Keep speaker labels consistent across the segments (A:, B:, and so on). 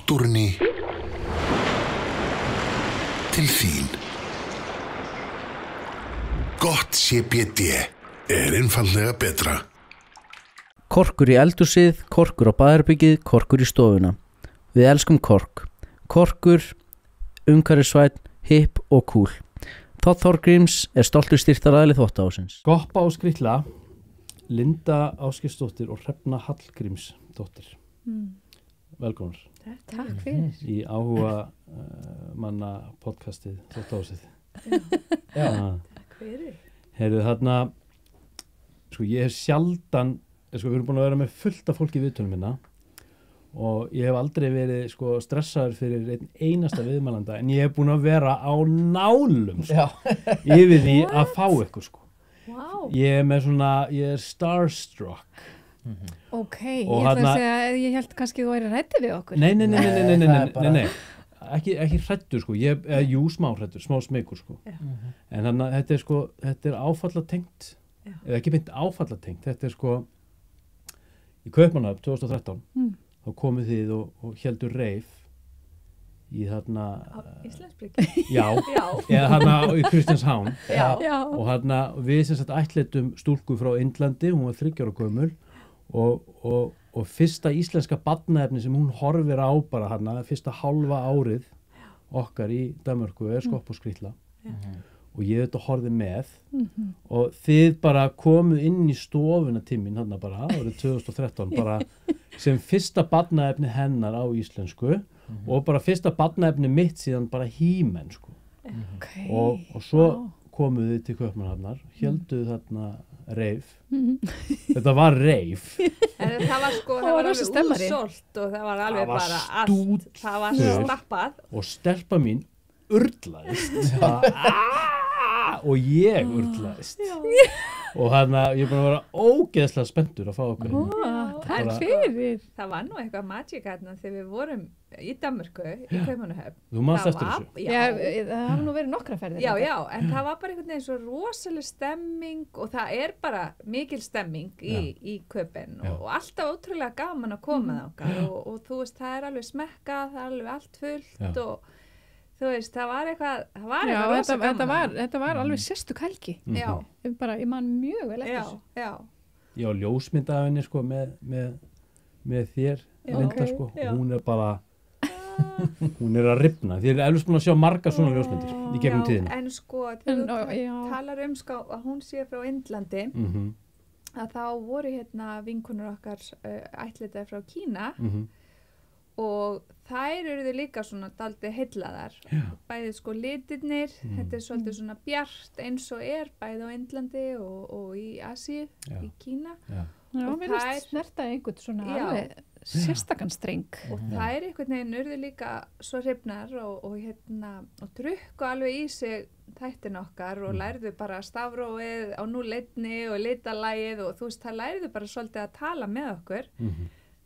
A: náttúrunni til þín. Gott CBD einfaldlega betra.
B: Korkur í eldhúsið, korkur á baðherbergið, korkur í stofuna. Við elskum kork. Korkur, umhverfisvænn, hipp og cool. Þótt Þorgríms stoltur styrktaraðili þvottahússins.
C: Goppa og Skrýtla, Linda Ásgeirsdóttir og Hrefna Hallgrímsdóttir. Velkomnar.
D: Takk fyrir.
C: Í áhuga manna podcastið Þvottahúsið.
D: Já. Takk fyrir.
C: Heyrðu þarna, sko ég hef sjaldan, sko við erum búin að vera með fullt af fólki í viðtölum minna og ég hef aldrei verið sko stressaður fyrir einn einasta viðmælanda en ég hef búin að vera á nálum sko, yfir því að fá ykkur sko.
D: Wow.
C: Ég er með svona, ég er starstruck.
D: Ok, ég ætla að segja að ég held kannski þú væri hræddur við okkur.
C: Nei. Ekki hræddur sko, jú smá hræddur, smá smekur sko. En þannig að þetta er sko, þetta er áfallatengt, eða ekki beint áfallatengt, þetta er sko, í Kaupmannahöfn 2013, þá komið þið og héldu reif í þarna...
D: Íslandsbryggju?
C: Já, eða þarna í Kristjánshavn.
D: Já.
C: Og þarna við sem sagt ættleiddum stúlku frá Indlandi, hún var 30 ára gömul og fyrsta íslenska barnaefni sem hún horfir á bara hana, fyrsta hálfa árið okkar í Danmörku Skopp og Skrýtla. Og ég þetta horfði með og þið bara komuð inn í stofuna til mín hann bara árið 2013 bara sem fyrsta barnaefni hennar á íslensku og bara fyrsta barnaefni mitt síðan bara He-Man sko.
D: Okay.
C: Og svo komuð þið til Kaupmannahafnar, hélduð þarna reif. Þetta var reif.
E: En það var sko, það var alveg útsólt og það var alveg bara allt, það var stappað.
C: Og stelpa mín urlaðist. Og ég urlaðist. Og þarna, ég er búin að vera ógeðslega spenntur að fá okkur.
D: Takk fyrir.
E: Það var nú eitthvað magic hérna þegar við vorum í Danmörku, í Kaupmannahöfn.
C: Þú manst eftir þessu?
D: Já, það hafa nú verið nokkra ferðir.
E: Já, en það var bara einhvern veginn svo rosaleg stemming og það er bara mikil stemming í Kaupen og alltaf ótrúlega gaman að koma þangað og þú veist, það er alveg smekkað, það er alveg allt fullt og þú veist, það var eitthvað rosa gaman.
D: Þetta var alveg sérstök helgi.
E: Já.
D: Ég man mjög vel eftir þessu.
E: Já,
C: ljósmynd af henni sko með þér, Linda sko, og hún er bara hún er að rifna. Þið er eflaust búin að sjá margar svona ljósmyndir í gegnum tíðina.
E: En sko, þegar þú talar sko að hún sé frá Indlandi að þá voru hérna vinkonur okkar ættleiddaðar frá Kína og þær eru líka svona dálítið heillaðar. Bæði sko litirnir, þetta er svolítið svona bjart eins og er bæði á Indlandi og í Asíu, í Kína.
D: Já, mér finnst snerta einhvern svona alveg sérstakann streng.
E: Og þær einhvern veginn urðu líka svo hrifnar og drukku alveg í sig þættin okkar og lærðu bara stafrófið á núleitni og litalagið og þú veist, það lærðu bara svolítið að tala með okkur.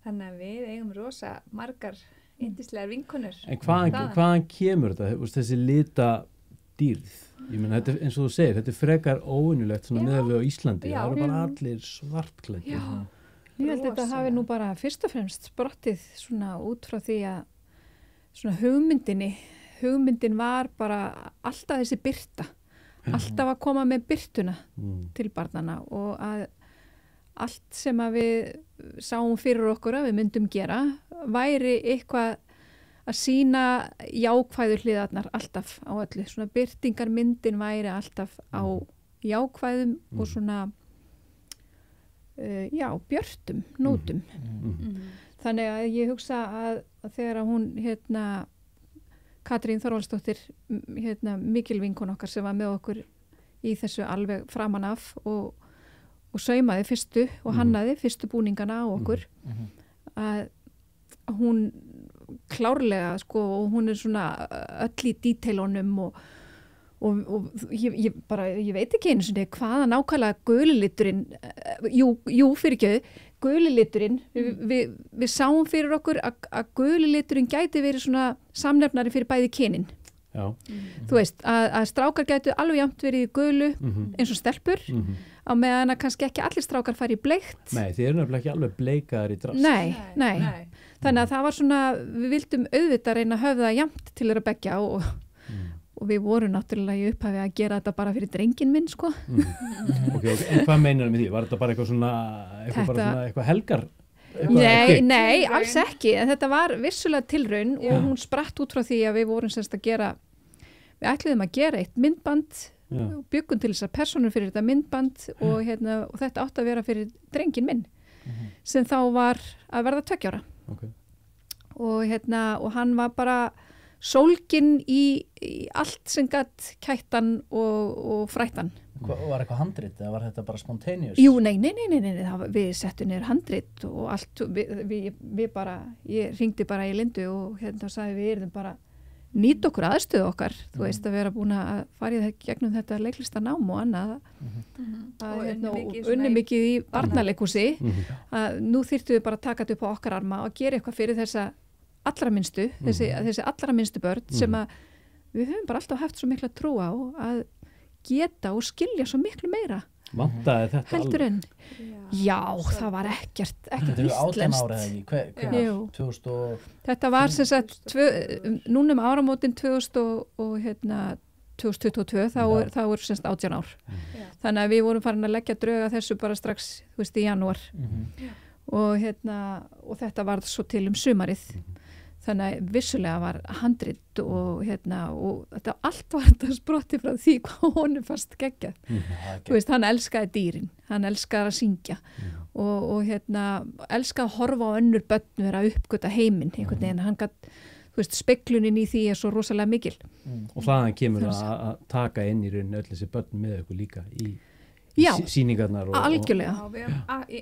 E: Þannig að við eigum rosa margar yndislegar vinkonur.
C: En hvaðan kemur þetta, þessi litadýrð? Ég meina, þetta eins og þú segir, þetta er frekar óvenjulegt svona miðað við á Íslandi. Það eru bara allir svartklæddir.
D: Ég held að þetta hafi nú bara fyrst og fremst sprottið svona út frá því að svona hugmyndin var bara alltaf þessi birta. Alltaf að koma með birtuna til barnana og að allt sem að við sáum fyrir okkur að við myndum gera væri eitthvað að sýna jákvæðu hliðarnar alltaf á öllu. Svona birtingarmyndin væri alltaf á jákvæðum og svona björtum nótum. Þannig að ég hugsa að þegar hún Katrín Þorvaldsdóttir mikil vinkona okkar sem var með okkur í þessu alveg framan af og saumaði fyrstu og hannaði fyrstu búningana á okkur að hún klárlega sko og hún er svona öll í díteilunum og ég veit ekki einu sinni hvaða nákvæmlega guli liturinn fyrirgefðu, guli liturinn við sáum fyrir okkur að guli liturinn gæti verið svona samnefnari fyrir bæði kynin
C: Já.
D: Þú veist, að strákar gætu alveg jafnt verið í gulu eins og stelpur á meðan að kannski ekki allir strákar fari í bleikt.
C: Nei, þið eru nefnilega ekki alveg bleikaðar í drast.
D: Nei. Þannig að það var svona, við vildum auðvitað reyna að höfða jafnt til þeirra beggja og við vorum náttúrulega í upphafi að gera þetta bara fyrir drenginn minn, sko.
C: Ok, en hvað meinar með því? Var þetta bara eitthvað helgar?
D: Nei, alls ekki. En þetta var vissulega tilraun og hún spratt út frá því að við vorum semst að gera, við ætluðum að gera eitt myndband, byggum til þessar personur fyrir þetta myndband og þetta átti að vera fyrir drenginn minn sem þá var að verða 2 ára.
C: Okay.
D: Og hann var bara sólginn í allt sem gatt kættan og frættan.
B: Var eitthvað handrit eða var þetta bara spontaneous?
D: Jú, nei, við settum niður handrit og allt, við bara, ég hringdi bara í Lindu og sagði við erum bara nýta okkur aðstöðu okkar, þú veist, að vera búin að fara í gegnum þetta leiklistanám og annað og unni mikið í barnaleikhúsi að nú þyrftum við bara að taka þetta upp á okkar arma og gera eitthvað fyrir þessa allra minnstu, þessi allra minnstu börn sem að við höfum bara alltaf haft svo mikla trú á að geta og skilja svo miklu meira.
C: Vantaði þetta
D: heldur en? Já, það var ekkert íslenskt.
B: Hvenær? 2000?
D: Þetta var sem sagt núna áramótin 2022 þá er sem sagt 18 ár. Þannig að við vorum farin að leggja drög að þessu bara strax, þú veist, í janúar. Og þetta var svo til sumarið. Þannig að vissulega var handrit og þetta allt var þetta sprotti frá því hvað honum fannst geggjað. Þú veist, hann elskaði dýrin, hann elskaði að syngja og elskaði að horfa á önnur börn vera að uppgöta heiminn einhvern veginn, hann gat, þú veist, speglunin í því svo rosalega mikil.
C: Og þaðan kemur að taka inn í rauninni öll þessi börn með ykkur líka í sýningarnar
D: algjörlega.
E: Já, við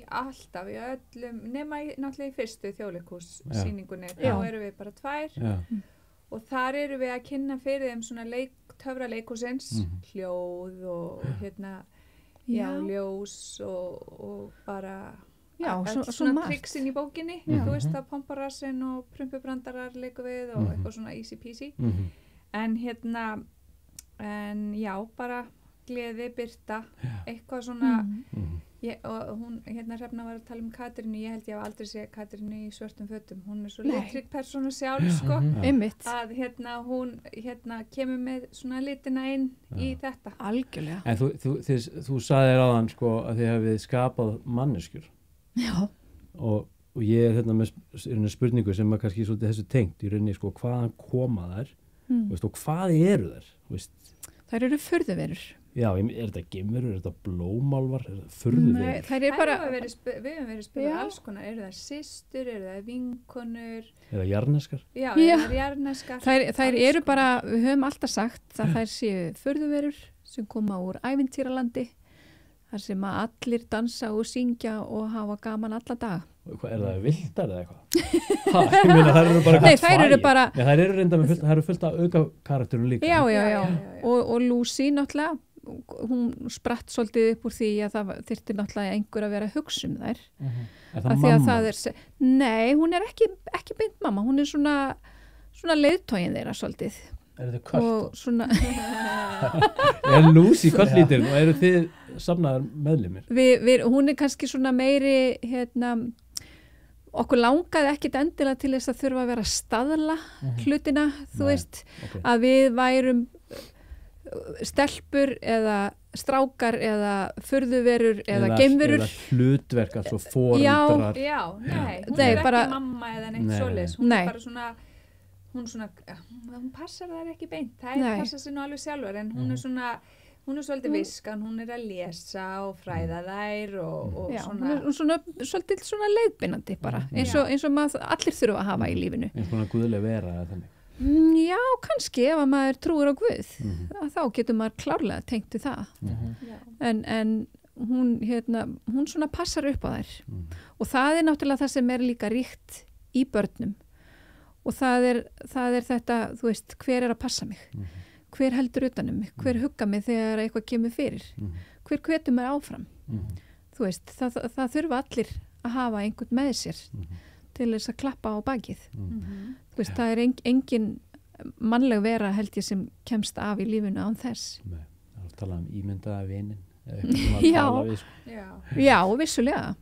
E: alltaf í öllum, nema náttúrulega í fyrstu þjóðleikhús sýningunni, þá erum við bara 2 og þar erum við að kynna fyrir þeim svona töfraleikhúsins, hljóð og ljós og bara svona triksin í bókinni, þú veist að pomparassin og prumpubrandarar leikum við og eitthvað svona easy peasy en já, bara gleði, birta, eitthvað svona og hún, Hrefna var að tala Katrínu, ég held ég hef aldrei séð Katrínu í svörtum fötum, hún er svo litrík persóna sjálf, sko, að hún kemur með svona litina inn í þetta.
D: Algjörlega.
C: En þú sagðir áðan, sko, að þið hafið skapað manneskjur.
D: Já.
C: Og ég er með spurningu sem er kannski svolítið þessu tengt, í rauninni, sko, hvaðan koma þær, veist, og hvað eru þær, veist?
D: Þær eru furðuverur.
C: Já, er þetta geimverur, er þetta blómálvar, er þetta furðuverur?
D: Nei, þær eru bara...
E: Við höfum verið spilað alls konar, eru það systur, eru það vinkonur?
C: Er það jarneskar?
E: Já, eru það jarneskar?
D: Þær eru bara, við höfum alltaf sagt að þær séu furðuverur sem koma úr ævintýralandi, þar sem að allir dansa og syngja og hafa gaman alla dag.
C: Er það vildar eða eitthvað? Ég meina, þær eru bara...
D: Nei, þær eru bara...
C: Já, þær eru reynda með þær eru fullt af auka karakterum líka.
D: Já. Og Lucy náttúrulega, hún spratt svolítið upp úr því að það þyrfti náttúrulega einhver að vera að hugsa um þær.
C: Er það mamma?
D: Nei, hún er ekki beint mamma, hún er svona leiðtogin þeirra svolítið.
B: Er þetta kvöld?
C: Er Lucy kvöldlítil og eru þið safnaðar meðlimir?
D: Hún er kannski svona meiri, okkur langaði ekkit endilega til þess að þurfa að vera að staðla hlutina, þú veist, að við værum stelpur eða strákar eða furðuverur eða geimverur.
C: Eða hlutverk, altså foreldrar.
E: Já, nei, hún er ekki mamma eða neitt svoleiðis, hún er bara svona, hún passar þær ekki beint, það passar sér nú alveg sjálfur, en hún er svona, hún er svolítið viskan, hún er að lesa og fræða þær og svona.
D: Hún er svolítið svona leiðbeinandi bara, eins og maður allir þurfa að hafa í lífinu.
C: Eins og guðleg vera eða þannig.
D: Já, kannski, ef að maður trúir á Guð, þá getur maður klárlega tengt við það. En hún svona passar upp á þær. Og það er náttúrulega það sem er líka ríkt í börnum. Og það er þetta, þú veist, hver er að passa mig? Hver heldur utanum mig? Hver hugga mig þegar eitthvað kemur fyrir? Hver hvetur mig áfram? Þú veist, það þurfa allir að hafa einhvern með sér til þess að klappa á bakið. Þú veist, það er engin mannleg vera held ég sem kemst af í lífinu án þess.
C: Nei, það er að tala ímyndaða vinin.
D: Já. Já, vissulega.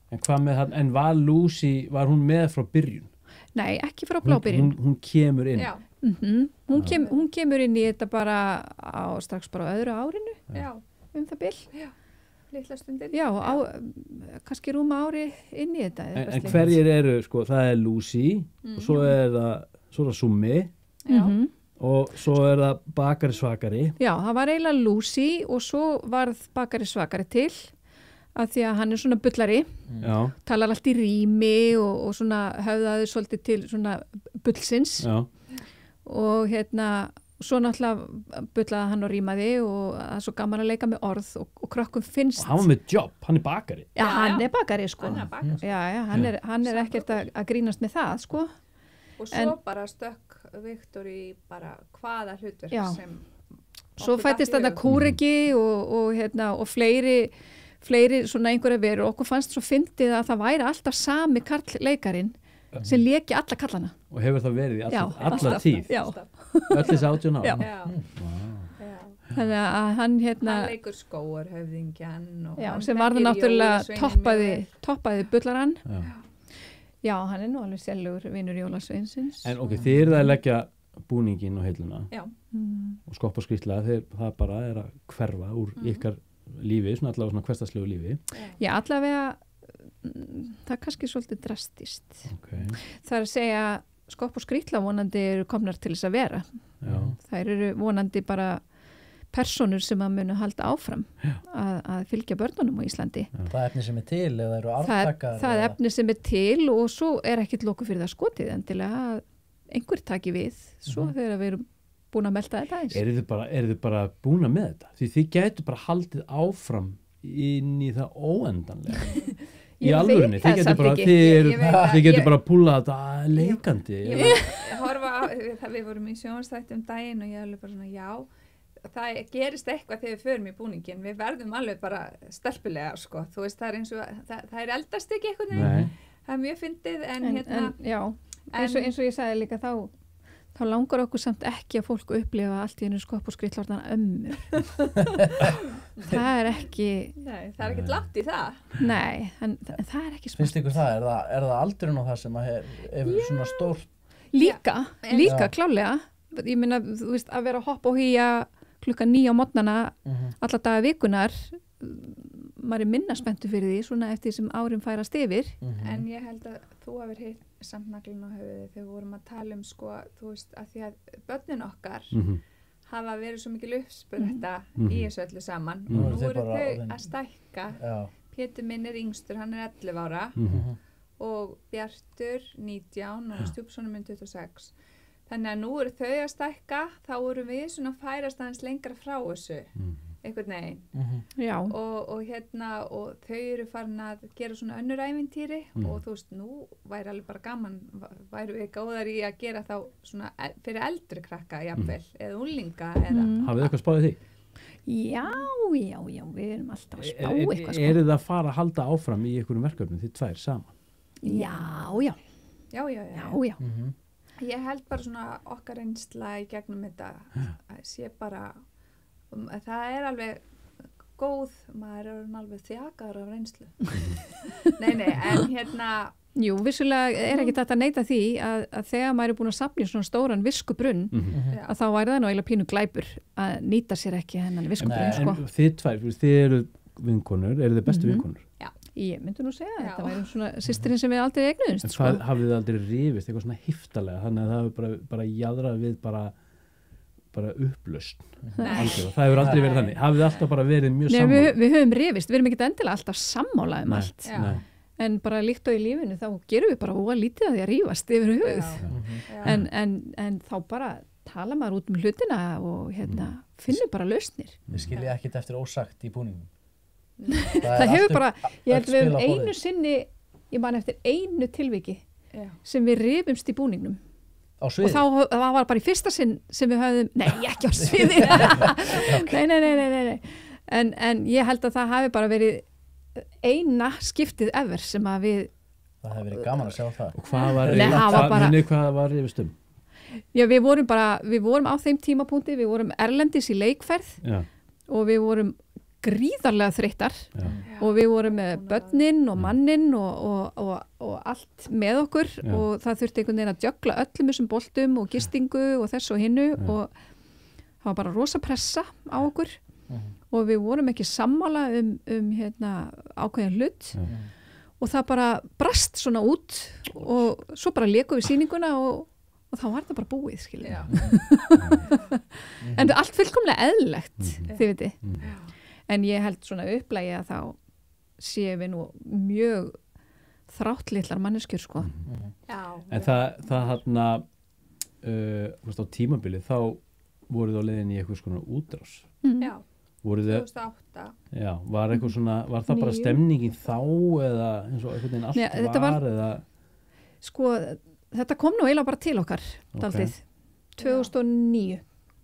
C: En hvað með hann, en var Lucy, var hún með frá byrjun?
D: Nei, ekki frá blábyrjun.
C: Hún kemur inn.
E: Já.
D: Hún kemur inn í þetta bara strax bara á öðru árinu, það bil.
E: Já, litla stundin.
D: Já, kannski rúma ári inn í þetta.
C: En hverjir eru, sko, það er Lucy og svo er það Summi og svo er það Bakari Svakari.
D: Já, það var eiginlega Lucy og svo varð Bakari Svakari til að því að hann er svona bullari, talar allt í rími og svona höfðaði svolítið til svona bullsins.
C: Já.
D: Og svo náttúrulega bullaði hann og rímaði og það er svo gaman að leika með orð og krökkum finnst.
C: Og hann var með jobb, hann er bakari.
D: Já, hann er bakari, sko.
E: Hann er bakari.
D: Já, hann er ekkert að grínast með það, sko.
E: Og svo bara stökk Viktor í bara hvaða hlutverk sem...
D: Svo fættist þetta kúreki og fleiri svona einhverja veru og okkur fannst svo fyndið að það væri alltaf sami karlleikarin sem leki alla kallana.
C: Og hefur það verið í alla tíð?
D: Já.
C: Öll þessi 18 ára?
E: Já.
D: Þannig að hann
E: hann leikur skóarhöfðingjan
D: sem varði náttúrulega toppaði bullarann. Já, hann er nú alveg sérlegur vinur Jólasveinsins.
C: En ok, þið eruð að leggja búningin og heiluna og skoppa skrýtla, það bara er að hverfa úr ykkar lífi, svona allavega svona hversdagslegu lífi.
D: Já, allavega það er kannski svolítið drastist.
C: Okay.
D: Það er að segja skopp og skrýtla vonandi eru komnar til þess að vera. Já. Það eru vonandi bara personur sem að munu halda áfram að fylgja börnunum á Íslandi.
B: Það er efni sem er til eða eru arftakar?
D: Það er efni sem er til og svo er ekkit loku fyrir það skotið endilega að einhver taki við svo þegar við erum búin að melta þetta eins.
C: Eru þið bara búin að með þetta? Því þið gætu bara haldið áfram inn í það óendanlega. Í alvörinni, þið getur bara að púla þetta leikandi.
E: Við vorum í sjónvarpsþætti daginn og ég alveg bara svona það gerist eitthvað þegar við förum í búningin, við verðum alveg bara stelpulega, sko, þú veist, það er eins og það er eldast ekki eitthvað það er mjög fyndið,
D: eins og ég sagði líka þá langar okkur samt ekki að fólk upplifa allt í einu skopp og skrýtlarnar ömmur það er ekki
E: það er ekkert langt í það
D: en það er ekki smart.
B: Finnst ykkur það, er það aldurinn á það sem er svona stórt
D: líka klálega, ég meina, þú veist, að vera að hoppa og hýja klukkan 9 á morgnana alla daga vikunar maður er minna spenntur fyrir því svona eftir sem árin færast yfir
E: en ég held að þú hafir hitt samnaglinn á höfuði þegar við vorum að tala sko, þú veist, að því að börnin okkar hafa verið svo mikil uppspurta í þessu öllu saman og nú eru þau að stækka Pétur minn er yngstur, hann er 11 ára og Bjartur 19 og stjúpsonur minn 26. Þannig að nú eru þau að stækka, þá eru við svona færast aðeins lengra frá þessu, einhvern veginn. Og þau eru farin að gera svona önnur ævintýri og þú veist, nú væri alveg bara gaman, væri við góðar í að gera þá svona fyrir eldri krakka jafnvel, eða unglinga eða...
C: Hafið þið eitthvað spáðið því?
D: Já, við erum alltaf að spá eitthvað.
C: Eru það að fara að halda áfram í einhverjum verkefnum, þið tvær saman?
E: Já. Ég held bara svona okkar reynsla í gegnum þetta að sé bara, það er alveg góð, maður er alveg þjakaður af reynslu. Nei, en
D: Jú, vissulega er ekki þetta að neita því að þegar maður er búin að safna í svona stóran viskubrunn að þá væri það nú eiginlega pínu glæpur að nýta sér ekki hennan viskubrunn, sko.
C: En þið tvær, þið eru vinkonur, eru þið bestu vinkonur?
D: Já. Ég myndi nú segja þetta væri svona systirinn sem við aldrei eignuðumst.
C: En hvað hafið þið aldrei rifist, eitthvað svona hiftalega, þannig að það hefur bara jaðrað við bara upplausn. Það hefur aldrei verið þannig. Hafið þið alltaf bara verið mjög sammála? Nei,
D: við höfum rifist, við erum ekki endilega alltaf sammála allt. En bara líkt og í lífinu þá gerum við bara lítið að því að rífast yfir höfuð. En þá bara tala maður út hlutina og finnum bara lausnir.
B: Við skilja ekkert eftir ósagt í búningum.
D: Það hefur bara, ég held við einu sinni, ég man eftir einu tilviki sem við rifumst í búningnum
B: á sviði?
D: Og það var bara í fyrsta sinn sem við höfðum, nei, ekki á sviði nei en ég held að það hafi bara verið eina skiptið ever sem að við
B: það hefði verið gaman að sjá það.
C: Og hvað var rifist
D: Já, við vorum á þeim tímapunkti, við vorum erlendis í leikferð
C: Já.
D: og við vorum gríðarlega þreyttar
C: Já.
D: og við vorum með börnin og mannin og allt með okkur
C: Já.
D: og það þurfti einhvern veginn að djögla öllum þessum boltum og gistingu og þess og hinnu og það var bara rosa pressa á okkur og við vorum ekki sammála um ákveðin hlut og það bara brast svona út og svo bara lékum við sýninguna og þá var það bara búið, skilja. En það er allt fullkomlega eðlilegt, þið viti. En ég held svona upplægi að þá séum við nú mjög þráttlitlar manneskjur, sko.
C: En það þarna, á tímabilið, þá voruð á leiðin í eitthvað svona útrás.
E: Já,
C: Voruð þið,
E: 2008.
C: já, var eitthvað svona, var það bara stemningin þá eða eins og einhvern veginn allt
D: Nei, þetta var-
C: eða?
D: Sko, þetta kom nú eiginlega bara til okkar, daldið, 2009.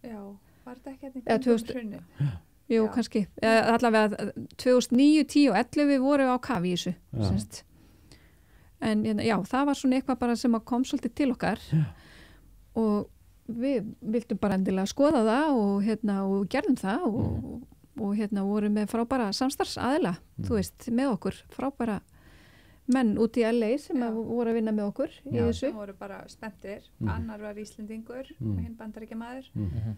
E: Já, var þetta ekki
D: Eða 2000
E: hrunni?
D: Jú,
E: Já.
D: kannski. Allavega 2009, 10 og 11 við vorum á kafi í þessu.
C: Já.
D: Semst. En já, það var svona eitthvað bara sem kom svolítið til okkar og við vildum bara endilega skoða það og gerðum það og vorum með frábæra samstarfsaðila, þú veist, með okkur, frábæra menn út í LA sem voru að vinna með okkur í þessu.
E: Það voru bara spenntir. Annar var Íslendingur og hinn Bandaríkjamaður.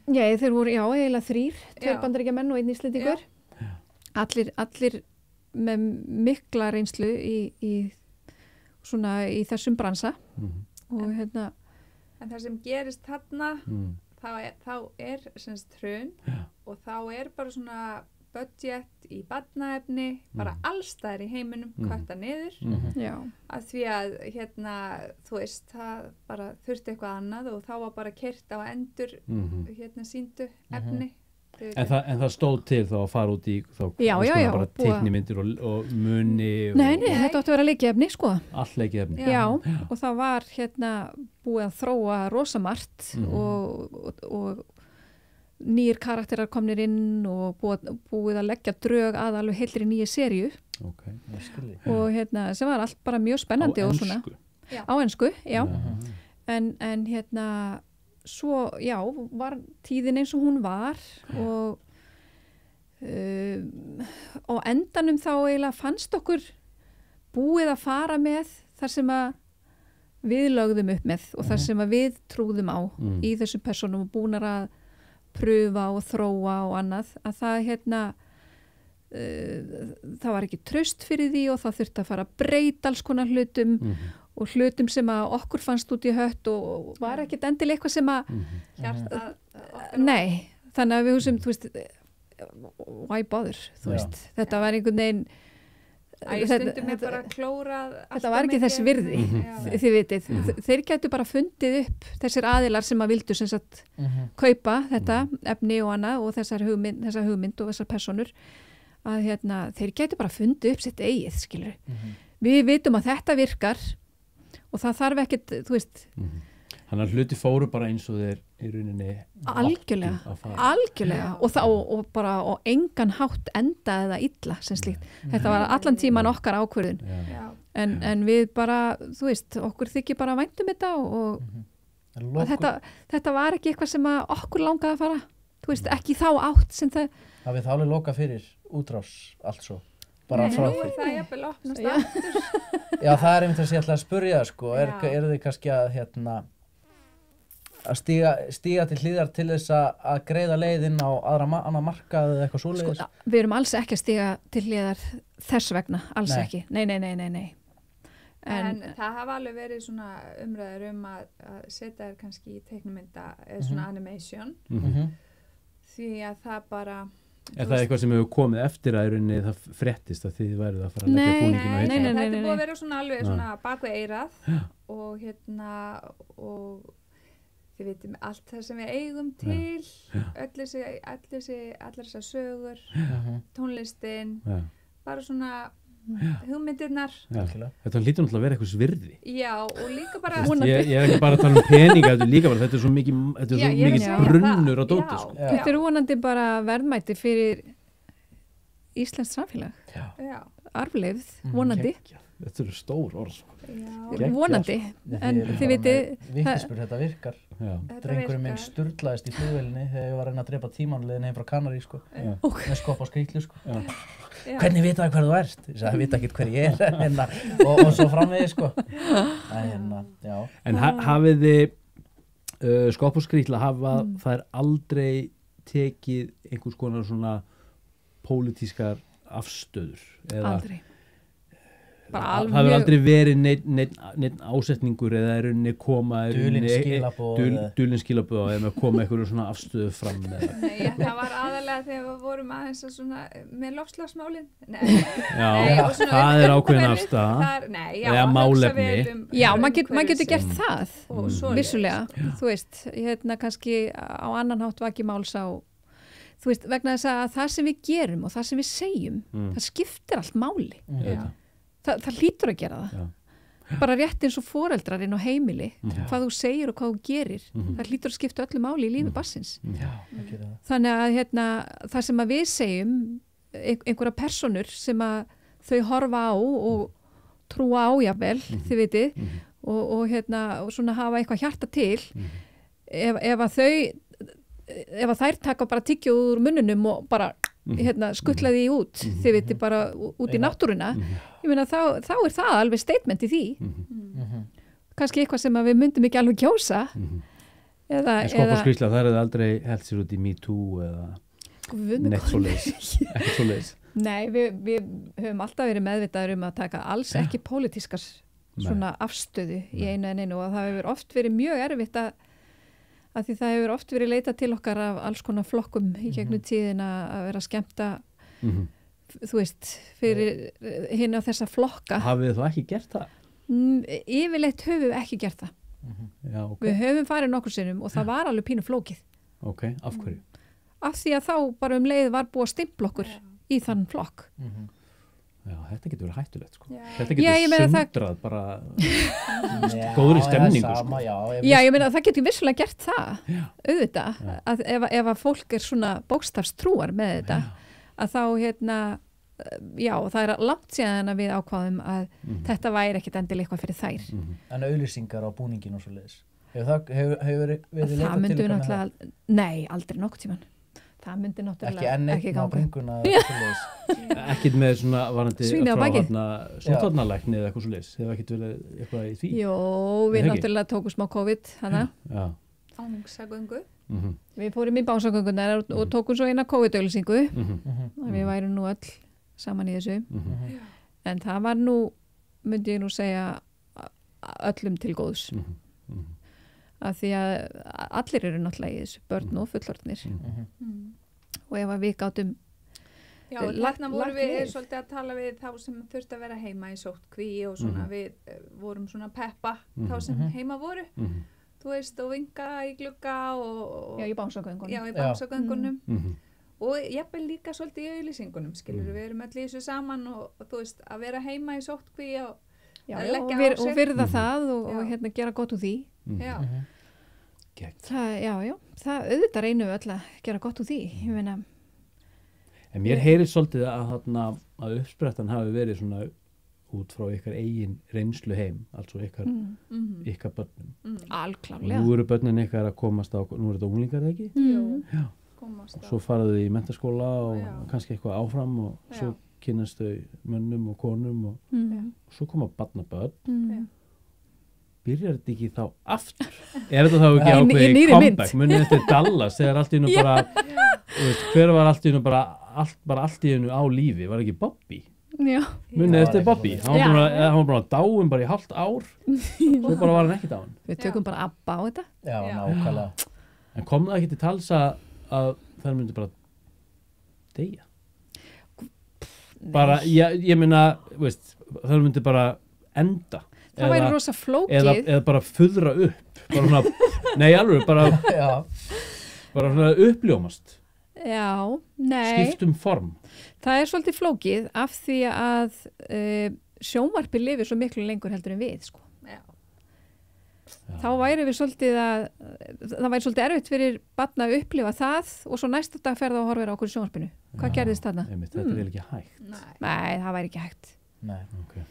D: Já, þeir voru, eiginlega 3, 2
E: Já.
D: Bandaríkjamenn og 1 Íslendingur. Allir með mikla reynslu í þessum bransa og
E: En það sem gerist þarna, þá er semst hrun og þá bara svona budget í barnaefni, bara allstaðar í heiminum, kvarta niður.
D: já,
E: Að því að, þú veist, það bara þurfti eitthvað annað og þá var bara keyrt á endur, sýndu efni.
C: En það stóð til þá að fara út í þá
D: Já,
C: bara
D: búa-
C: teiknimyndir og muni
D: Nei,
C: og
D: þetta átti að vera leikefni, sko.
C: allt leikið efni.
D: Já, og það var búið að þróa rosamart og nýjir karakterar komnir inn og búið að leggja drög að alveg heilri nýja serju
C: Okay.
D: og sem var allt bara mjög spennandi
C: Á
D: og svona.
C: ensku.
D: Á ensku, já. En svo, já, var tíðin eins og hún var og á endanum þá eiginlega fannst okkur búið að fara með þar sem að við lögðum upp með og þar sem að við trúðum á í þessum personum og búnar að pröfa og þróa og annað, að það það var ekki traust fyrir því og það þurfti að fara að breyta alls konar hlutum og hlutum sem að okkur fannst út í hött og var ekkit endilega eitthvað sem að
E: Hjartað
D: nei, þannig að við húsum, þú veist, why bother, þú veist, þetta var einhvern veginn
E: stundum er bara klórað.
D: þetta var ekki þess virði, þið vitið, þeir gætu bara fundið upp þessir aðilar sem að vildu sem sagt kaupa þetta efni og annað og þessa hugmynd og þessar personur að þeir gætu bara fundið upp sitt eigið, skilur. Við vitum að þetta virkar og það þarf ekkert, þú veist.
C: Þannig að hluti fóru bara eins og þeir í rauninni
D: algjörlega og bara og engan hátt enda eða illa sem slíkt. Þetta var allan tíman okkar ákvörðun. En við bara, þú veist, okkur þykir bara væntum þetta og þetta var ekki eitthvað sem að okkur langaði að fara, þú veist, ekki þá átt sem það.
F: Hafið það alveg lokað fyrir útrás allt svo? Bara frá því?
E: Það jafnvel opnast aftur.
F: Já, það er einmitt þess að ég ætla að spurja, sko, eru þið kannski að stíga til hlýðar til þess að greiða leiðin á annað markað eða eitthvað svoleiðis?
D: Sko, við erum alls ekki að stíga til hliðar þess vegna, alls ekki. Nei.
E: En það hafa alveg verið svona umræður að setja þér kannski í teiknumynda eða svona animation því að það bara
C: Er það eitthvað sem hefur komið eftir að í rauninni það fréttist að þið værið að fara að leggja búningin á
E: Nei,
C: eitthvað?
E: þetta er búið að vera svona alveg svona baku eirað og og þið veitum allt það sem við eigum til allar þessar sögur tónlistin bara svona hugmyndirnar
C: Þetta lítur náttúrulega að vera eitthvað svirði.
E: Já, og líka bara
C: Ég er ekki bara að tala um peninga, þetta er svo mikið brunnur á dóti.
D: Þetta er vonandi bara verðmæti fyrir íslenskt samfélag. arfleifð, vonandi.
C: Þetta eru stór orð, sko.
E: Já,
D: Vonandi, en þið vitið,
F: Vitnisburð, þetta virkar.
C: Já.
F: Drengurinn minn sturlaðist í flugvélinni þegar ég var að reyna að drepa tímanliðin heim frá Kanarí, sko. Með skopp á skrýtlu, sko. Hvernig vitaði hver þú ert? Ég sagði, það vita ekkert hver ég er, og svo framvegis, sko. Já.
C: En hafið þið skopp og skrýtla það er aldrei tekið einhvers konar svona pólitískar afstöður?
D: aldrei. Bara
C: Það hefur aldrei verið neitt ásetningur eða er unni koma
F: Dulin skilaboð
C: eða koma einhverju svona afstöðu fram með
E: Nei, það var aðalega þegar við vorum aðeins að svona með loftslagsmálin.
C: það er ákveðin afstaða eða málefni.
D: Já, maður getur gert það, vissulega. Þú veist, kannski á annan hátt vaki máls á, þú veist, vegna þess að það sem við gerum og það sem við segjum, það skiptir allt máli. Það hlýtur að gera það. Bara rétt eins og foreldrar inn á heimili, hvað þú segir og hvað þú gerir, það hlýtur að skipta öllu máli í lífi barnsins. Þannig að það sem að við segjum, einhverja personur sem að þau horfa á og trúa á jafnvel, þið vitið, og svona hafa eitthvað hjarta til, ef að þær taka bara tyggju úr munnunum og bara skuttla því út, þið viti bara út í náttúruna, ég meina þá er það alveg statement í því. Kannski eitthvað sem að við myndum ekki alveg kjósa.
C: En skopp og skrýtla, það er aldrei held sér út í Me Too eða neitt svoleiðis. Ekki svoleiðis.
D: Nei, við höfum alltaf verið meðvitaður að taka alls ekki pólitískar svona afstöðu í einu en einu, og það hefur oft verið mjög erfitt að því það hefur oft verið leitað til okkar af alls konar flokkum í gegnum tíðina að vera að skemmta, þú veist, fyrir hinn á þessa flokka.
C: Hafið þið þá ekki gert það?
D: Yfirleitt höfum við ekki gert það.
C: Já,
D: Við höfum farið nokkur sinnum og það var alveg pínu flókið.
C: Ok, af hverju?
D: Af því að þá bara leið var búið að stimpla okkur í þann flokk.
C: Já, þetta getur verið hættulegt, sko. Þetta
D: ég meina
C: getur sundrað bara góðri stemningu, sko.
D: Já, ég meina það getur vissulega gert það, auðvitað, að ef að fólk er svona bókstafstrúar með þetta, að þá já, það er langt síðan að við ákváðum að þetta væri ekkit endilega eitthvað fyrir þær.
F: En auglýsingar á búningin og svo leiðis. Hefur verið leitað
D: Það
F: til
D: myndi
F: ykkur með
D: náttúrulega, nei, aldrei nokkuð tímann. Það myndi náttúrulega
F: ekki
D: ganga.
F: bringuna og svo leiðis.
C: Ekkit með svona varandi
D: Svíni á bakið.
C: sóttvarnalækni eða eitthvað svoleiðis. Hefur ekkit verið eitthvað í því?
D: Jó, við náttúrulega tókum smá COVID hana.
C: Já.
E: Áningsagöngu.
D: Við fórum í básagöngunar og tókum svo eina COVID-auglýsingu. Við værum nú öll saman í þessu. En það var nú, myndi ég nú segja, öllum til góðs. Af því að allir eru náttúrulega í þessu, börn og fullorðnir. Og ef að við gátum
E: Já, þarna vorum við svolítið að tala við þá sem þurfti að vera heima í sóttkví og svona við vorum svona peppa þá sem heima voru. Þú veist, og vinka í glugga og
D: Já, í básagöngunum.
E: Já, í básagöngunum. Og jafnvel líka svolítið í auglýsingunum, skilur við erum allir í þessu saman og þú veist, að vera heima í sóttkví og leggja á sig.
D: Og virða það og gera gott úr því.
E: Já.
D: Það auðvitað reynum við öll að gera gott úr því, ég meina.
C: En mér heyrið svolítið að uppsprettan hafi verið svona út frá ykkar eigin reynslu heim, altså ykkar börnum.
D: Alklárlega.
C: Nú eru börnin ykkar að komast á, nú eru þetta unglingar eða ekki?
E: Jú,
C: Já.
E: komast á.
C: Svo faraðu í menntaskóla og kannski eitthvað áfram og svo kynnast þau mönnum og konum og svo koma barnabörn. Byrjar þetta ekki þá aftur? Er þetta þá ekki ákveðið comeback? Munið þetta Dallas þegar allt í einu bara, hver var allt í einu bara allt í einu á lífi? Var ekki Bobby?
D: Já.
C: Munið þetta Bobby? Hann var bara dáinn bara í hálft ár, svo bara var hann ekki dáinn.
D: Við tökum bara abba á þetta.
F: Já, nákvæmlega.
C: En kom það ekki til tals að þær myndi bara deyja? Bara, ég meina, þær myndi bara enda.
D: Það væri rosa flókið.
C: Eða bara fuðra upp. Bara svona, nei alveg, bara svona uppljómast.
D: Já, nei.
C: Skiptum form.
D: Það er svolítið flókið af því að sjónvarpið lifir svo miklu lengur heldur en við, sko.
E: Já.
D: þá væri við svolítið það væri svolítið erfitt fyrir barn að upplifa það og svo næsta dag ferða og horfir á okkur í sjónvarpinu. Hvað gerðist þarna?
C: Þetta er ekki hægt.
D: Nei, það væri ekki hægt.
F: Nei.
C: Okay.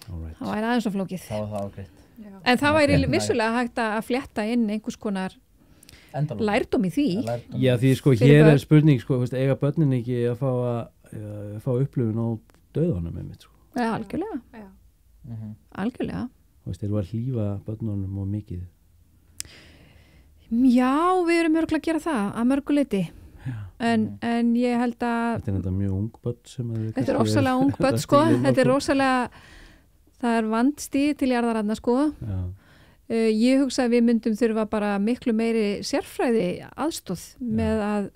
C: Right.
D: Það væri aðeins og flókið.
F: Þá var það ágreitt.
D: En það væri vissulega hægt að flétta inn einhvers konar lærdóm í því.
C: Já, því sko hér er spurning sko, eiga börnin ekki að fá upplifun á dauðanum einmitt sko.
D: Já, algjörlega.
E: Já.
D: Algjörlega.
C: Þeir eru að hlífa börnunum og mikið.
D: Já, við erum örgulega að gera það að mörgu leyti. En ég held að
C: þetta er þetta mjög ung börn sem
D: þetta er rosalega ung börn sko. Þetta er rosalega, það er vandstíð til jarðaranna sko. Ég hugsa að við myndum þurfa bara miklu meiri sérfræði aðstóð með að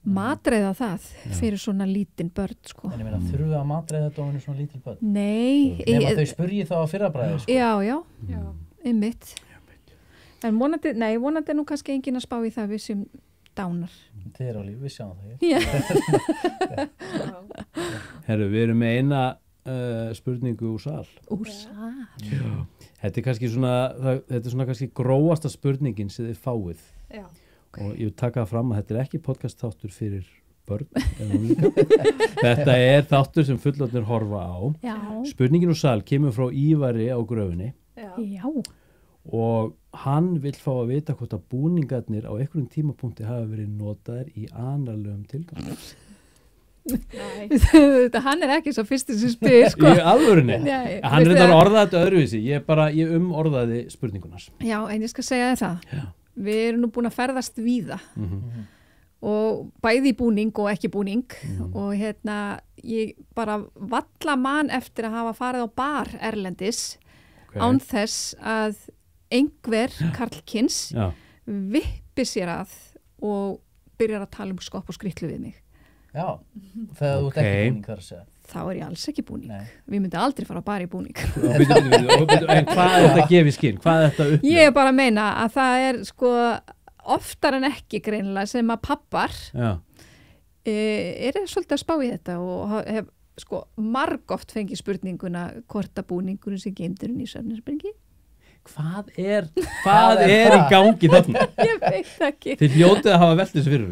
D: matreiða það fyrir svona lítinn börn sko.
F: En ég meina, þurfum við að matreiða þetta ofinu svona lítil börn?
D: Nei.
F: Nema þau spurji þá á fyrrabræði sko.
D: Já, einmitt. En vonandi nú kannski enginn að spá í það við sem dánar.
F: Þið eru á líf, við sjáum það.
C: Herru, við erum með eina spurningu úr sal.
D: Úr sal?
C: Já. Þetta er kannski svona kannski gróasta spurningin sem þið fáið.
E: Já.
C: Og ég vil taka það fram að þetta er ekki podcast þáttur fyrir börn þetta er þáttur sem fullorðnir horfa á.
D: Já.
C: Spurningin úr sal kemur frá Ívari á Gröfinni.
D: Já.
C: Og hann vill fá að vita hvort að búningarnir á einhverjum tímapunkti hafa verið notaðir í annarlegum tilgangi.
D: Hann er ekki svo fyrstur sem spyr sko.
C: Í alvörinni. Hann er þetta orðað þetta öðruvísi. Ég orðaði spurningunars.
D: Já, en ég skal segja þér það.
C: Já.
D: Við erum nú búin að ferðast víða og bæði í búning og ekki búning og ég bara valla man eftir að hafa farið á bar erlendis án þess að einhver karlkyns vippi sér að og byrjar að tala skopp og skrýtlu við mig.
F: Já, þegar þú ert ekki búning þar að segja.
D: Þá er ég alls ekki búning. Við myndum aldrei fara á bar í búning.
C: En hvað er þetta að gefa í skinn? Hvað er þetta upplega?
D: Ég er bara að meina að það er sko oftar en ekki greinilega sem að pappar er svolítið að spá í þetta og hef sko margoft fengið spurninguna hvort að búningurinn sé geymdur í Svefnisbergi.
C: Hvað er í gangi þarna?
D: Ég veit ekki.
C: Þið hljótið að hafa velt þessu fyrir.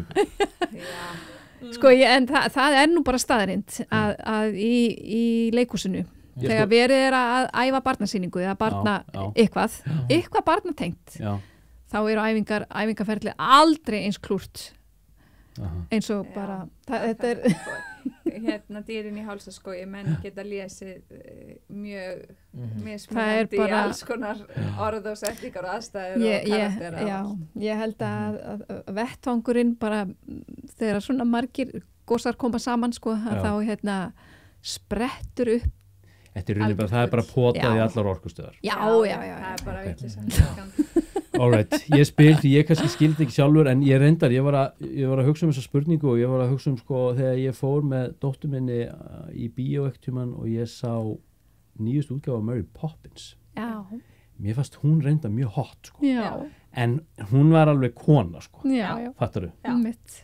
D: Já. Sko, en það er nú bara staðarind að í leikhúsinu þegar verið er að æfa barnasýningu eða barna eitthvað barnatengt þá eru æfingarferðli aldrei eins klúrt eins og bara þetta er
E: dýrin í hálsaskógi menn geta lesið mjög mismunandi í alls konar orð og setningar og aðstæður og karaktera.
D: Ég held að vettvangurinn bara þegar svona margir gósar koma saman sko að þá sprettur upp.
C: Þetta er rauninni bara, það er bara potað í allar orkustöðar.
D: Já.
E: Það er bara vitlis.
C: Alright, ég spil því ég kannski skildi ekki sjálfur en ég var að hugsa þessa spurningu og ég var að hugsa sko þegar ég fór með dóttur minni í bíó ekkert tímann og ég sá nýjust útgáfa Mary Poppins.
D: Já.
C: Mér fannst hún reynda mjög hot sko.
D: Já.
C: En hún var alveg kona sko.
D: Já.
C: Fattaru?
D: Já. Mitt.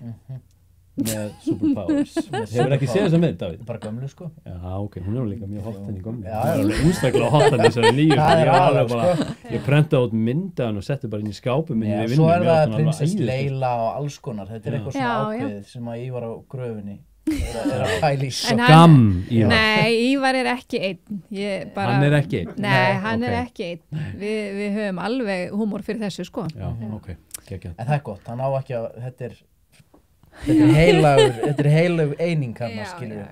C: Með superpowers. Hefur ekki séð þess að mynd, Davíð?
F: Bara gömlu sko.
C: Já, ok, hún er líka mjög hot henni gömlu.
F: Já,
C: ústaklega hot henni þessari nýju. Ég prentaði út myndaðan og setti bara inn í skápu minni við vinnum.
F: Svo er það prinsess Leila og alls konar. Þetta er eitthvað svona ákveðið sem að Ívar á Gröfinni er að pæla í.
C: Skam, Ívar.
D: Nei, Ívar er ekki einn.
C: Hann er ekki einn?
D: Nei, hann er ekki einn. Við höfum alveg húmor fyrir þessu sko.
C: Já, ok, geggjað.
F: En það er gott, hann á ekki að, þetta er heilagur eining hann að skilja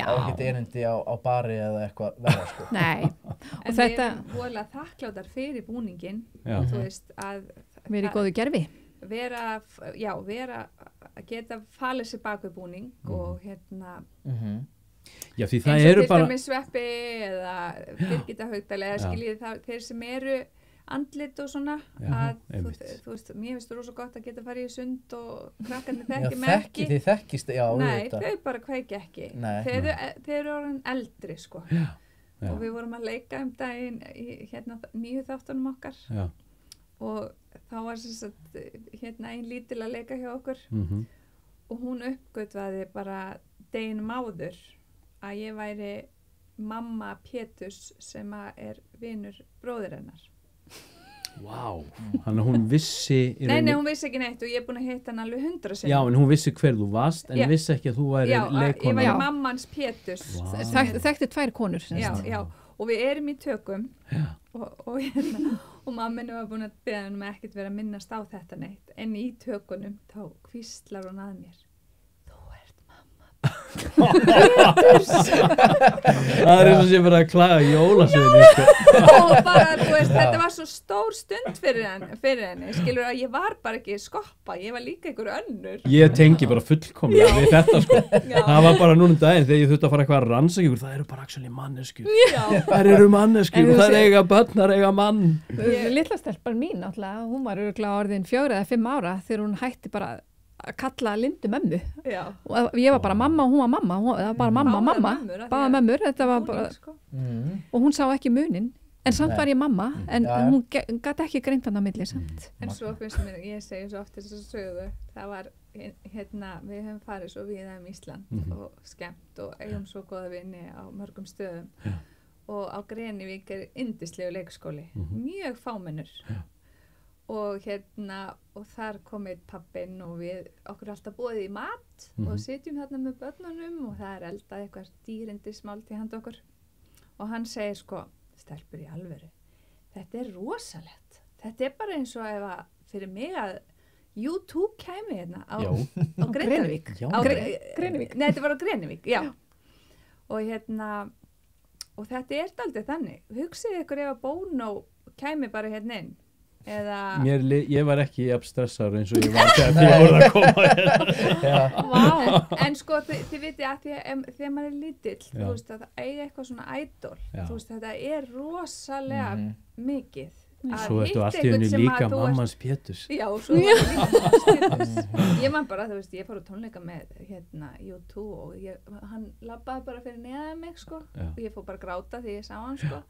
F: á ekkert erindi á bari eða eitthvað verða sko.
D: Nei.
E: En við erum voðalega þakkláttar fyrir búningin þú veist að
D: vera í góðu gerfi
E: vera að geta falið sér bak við búning og
C: Já, því það eru bara
E: eins og til dæmis Sveppi eða Birgitta Haugdal eða skiljið það þeir sem eru andlit og svona að þú veist, mér finnst það rosa gott að geta farið í sund og krakkarnir þekki mig ekki.
F: Þið þekkist, já.
E: Nei, þau bara kveiki ekki. Þeir eru orðin eldri sko. Já. Og við vorum að leika daginn í nýju þáttunum okkar. Já. Og þá var sem sagt ein lítil að leika hjá okkur og hún uppgötvaði bara deginum áður að ég væri mamma Péturs sem er vinur bróðir hennar.
C: Vá, þannig að hún vissi
E: Nei, hún vissi ekki neitt og ég er búin að hitta hann alveg 100 sinnum.
C: Já, en hún vissi hver þú varst en vissi ekki að þú væri leikkona.
E: Já, ég var mammans Péturs.
D: Þekkti 2 konur.
E: Já, og við erum í tökum og mamminu var búin að beða hann ekkert vera að minnast á þetta neitt en í tökunum þá hvíslar hún að mér
C: Það eins og sé bara að klaga jólasveini
E: og bara, þú veist, þetta var svo stór stund fyrir henni, skilur að ég var bara ekki skoppa, ég var líka einhver önnur.
C: Ég tengi bara fullkomlega við þetta sko. Það var bara núna daginn þegar ég þurfti að fara eitthvað að rannsaka ykkur, það eru bara actually manneskjur. Það eru manneskjur, það er eiga börn, það er eiga mann.
D: Litla stelpan mín náttúrulega, hún var örugglega orðin 4 eða 5 ára þegar hún hætti bara að kalla Lindu mömmu og ég var bara mamma og hún var mamma, það var bara mamma bara mömmur, þetta var bara og hún sá ekki munin en samt var ég mamma en hún gæti ekki greint hann á milli samt.
E: En svo finnst mér, ég segi svo oft þess að sögu, það var við höfum farið svo víða Ísland og skemmt og eigum svo góða vini á mörgum stöðum og á Grenivík yndislegu leikskóli, mjög fámennur og og þar kom einn pappinn og okkur alltaf boðið í mat og sitjum þarna með börnunum og það eldað eitthvað dýrindismál til handa okkur og hann segir sko, stelpur í alvöru, þetta rosalegt, þetta bara eins og ef að fyrir mig að U2 kæmi á Grenivík. Nei, þetta var á Grenivík, já. Og og þetta daldið þannig, hugsið ykkur ef að Bono kæmi bara inn.
C: Ég var ekki jafn stressaður eins og ég var þegar ég voru að koma
E: Vá, en sko þið vitið að þegar maður lítill þú veist að það eiga eitthvað svona idol þú veist þetta rosalega mikið
C: Svo ertu allt í henni líka mammans Péturs
E: Já, svo líka mammans Péturs Ég man bara, þú veist, ég fór á tónleika með U2 og hann labbaði bara fyrir neðan mig sko og ég fór bara að gráta því ég sá hann sko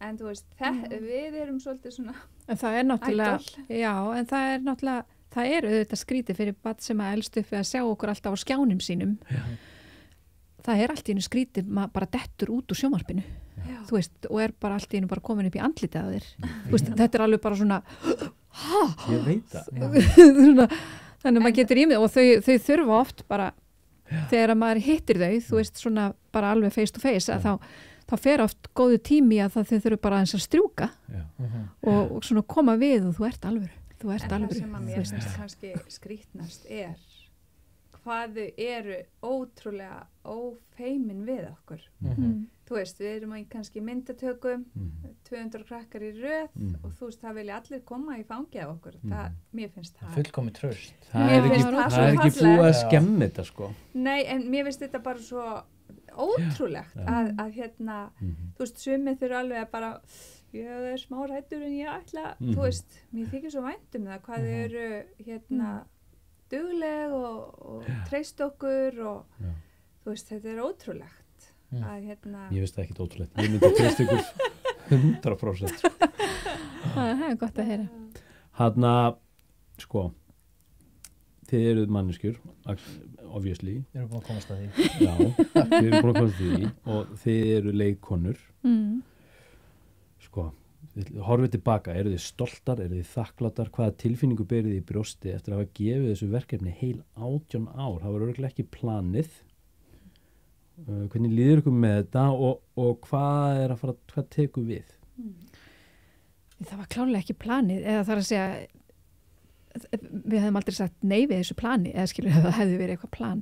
E: En þú veist, við erum svolítið svona
D: en það náttúrulega, já, en það náttúrulega, það auðvitað skrítið fyrir barn sem að elst upp við að sjá okkur alltaf á skjánum sínum. Það allt í einu skrítið, maður bara dettur út úr sjónvarpinu, þú veist, og bara allt í einu bara komin upp í andlitið á þér. Þú veist, þetta alveg bara svona,
C: Ég veit það.
D: Svona, þannig að maður getur ímið og þau þurfa oft bara, þegar maður hittir þau, þú veist, svona bara alveg face to face, að þá fer oft góðu tími að þau þurfa bara eins að strjúka og svona koma við og þú ert alvöru. En
E: það sem að mér finnst kannski skrítnast hvað þau eru ótrúlega ófeimin við okkur. Þú veist, við erum kannski myndatökum, 200 krakkar í röð og þú veist, það vilja allir koma í fangi af okkur. Mér finnst það.
F: Fullkomið traust.
C: Það er ekki búið að skemmi þetta sko.
E: Nei, en mér finnst þetta bara svo ótrúlegt að þú veist, sumið þurfa alveg að bara ég er smá hræddur en ég ætla þú veist, mér þykir svo vænt það hvað þau eru dugleg og treyst okkur og þú veist, þetta ótrúlegt að
C: Ég veist það ekkert ótrúlegt, ég myndi treyst ykkur 100%
D: Það gott að heyra
C: sko þið eruð manneskjur obviously
F: Við erum búin að komast að því
C: Já, við erum búin að komast að því og þið eru leikkonur sko, horfið tilbaka eru þið stoltar, eru þið þakklátar hvaða tilfinningu berið þið í brjósti eftir að hafa gefið þessu verkefni heil 18 ár það var örugglega ekki planið hvernig líður ykkur með þetta og hvað tekur við?
D: Það var klárlega ekki planið eða þarf að segja við hefðum aldrei sagt nei við þessu plani eða skilur það hefði verið eitthvað plan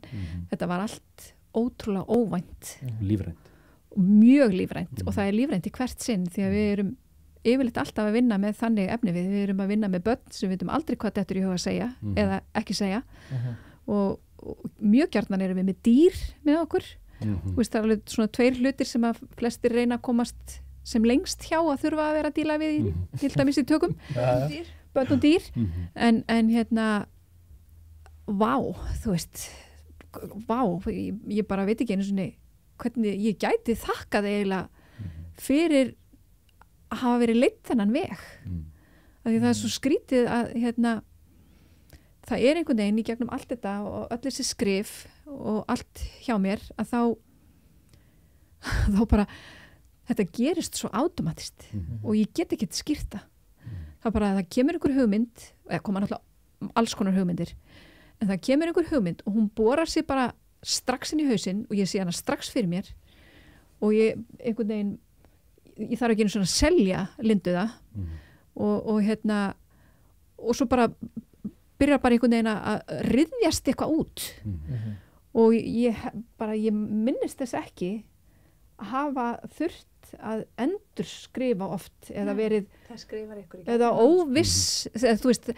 D: þetta var allt ótrúlega óvænt
C: lífrænt
D: mjög lífrænt og það lífrænt í hvert sinn því að við erum yfirleitt alltaf að vinna með þannig efni við erum að vinna með börn sem við veitum aldrei hvað þetta er í huga að segja eða ekki segja og mjög gjarnan erum við með dýr með okkur þú veist það er alveg svona 2 hlutir sem að flestir reyna að komast sem lengst hjá að þurfa að vera að díla við til dæmis í tökum börn og dýr en vá, þú veist vá, ég bara veit ekki einu svona hvernig ég gæti þakkað eiginlega fyrir að hafa verið leitt þennan veg af því það er svo skrítið að það er einhvern veginn í gegnum allt þetta og öll þessi skrif og allt hjá mér að þá bara þetta gerist svo automatist og ég get ekki skýrt það það bara að það kemur einhver hugmynd, eða koma náttúrulega alls konar hugmyndir, en það kemur einhver hugmynd og hún borar sig bara strax inn í hausinn og ég sé hana strax fyrir mér og ég einhvern veginn, ég þarf ekki einu svona að selja Lindu það og svo bara byrjar bara einhvern veginn að ryðjast eitthvað út og ég minnist þess ekki að hafa þurft að endur skrifa oft eða verið eða óviss eða þú veist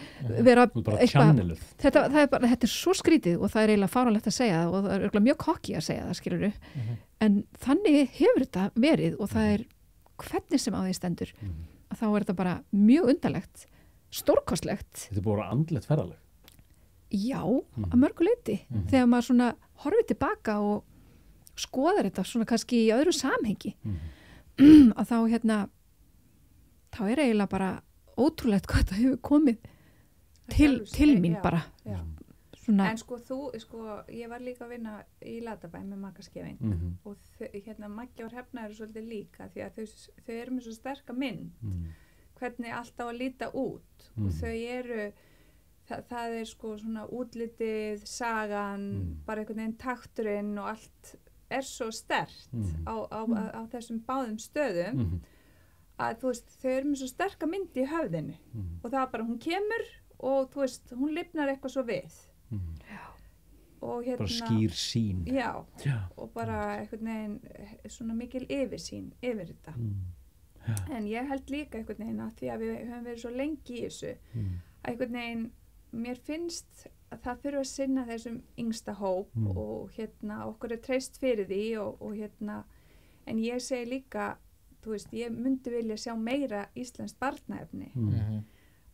D: vera eitthvað þetta er svo skrítið og það er eiginlega fáránlegt að segja það og það er eiginlega mjög kokki að segja það skilurðu en þannig hefur þetta verið og það er hvernig sem á því stendur að þá er þetta bara mjög undarlegt stórkostlegt.
C: Þetta er bara andlegt ferðaleg.
D: Já, að mörgu leyti þegar maður svona horfir tilbaka og skoðar þetta svona kannski í öðru samhengi að þá þá er eiginlega bara ótrúlegt hvað þetta hefur komið til mín bara svona.
E: En ég var líka að vinna í Latabæ með makaskefing og Maggi og Hrefna eru svolítið líka því að þau eru með svo sterka mynd hvernig allt á að líta út og þau eru það er svona útlitið, sagan bara einhvern veginn takturinn og allt er svo sterkt á þessum báðum stöðum að þú veist, þau eru með svo sterka mynd í höfðinu og það bara, hún kemur og þú veist, hún lifnar eitthvað svo við og
C: bara skýr sín
E: og bara einhvern veginn svona mikil yfirsýn yfir þetta en ég held líka einhvern veginn að því að við höfum verið svo lengi í þessu að einhvern veginn mér finnst að það þurfa að sinna þessum yngsta hóp og okkur er treyst fyrir því og en ég segi líka þú veist, ég myndi vilja sjá meira íslenskt barnaefni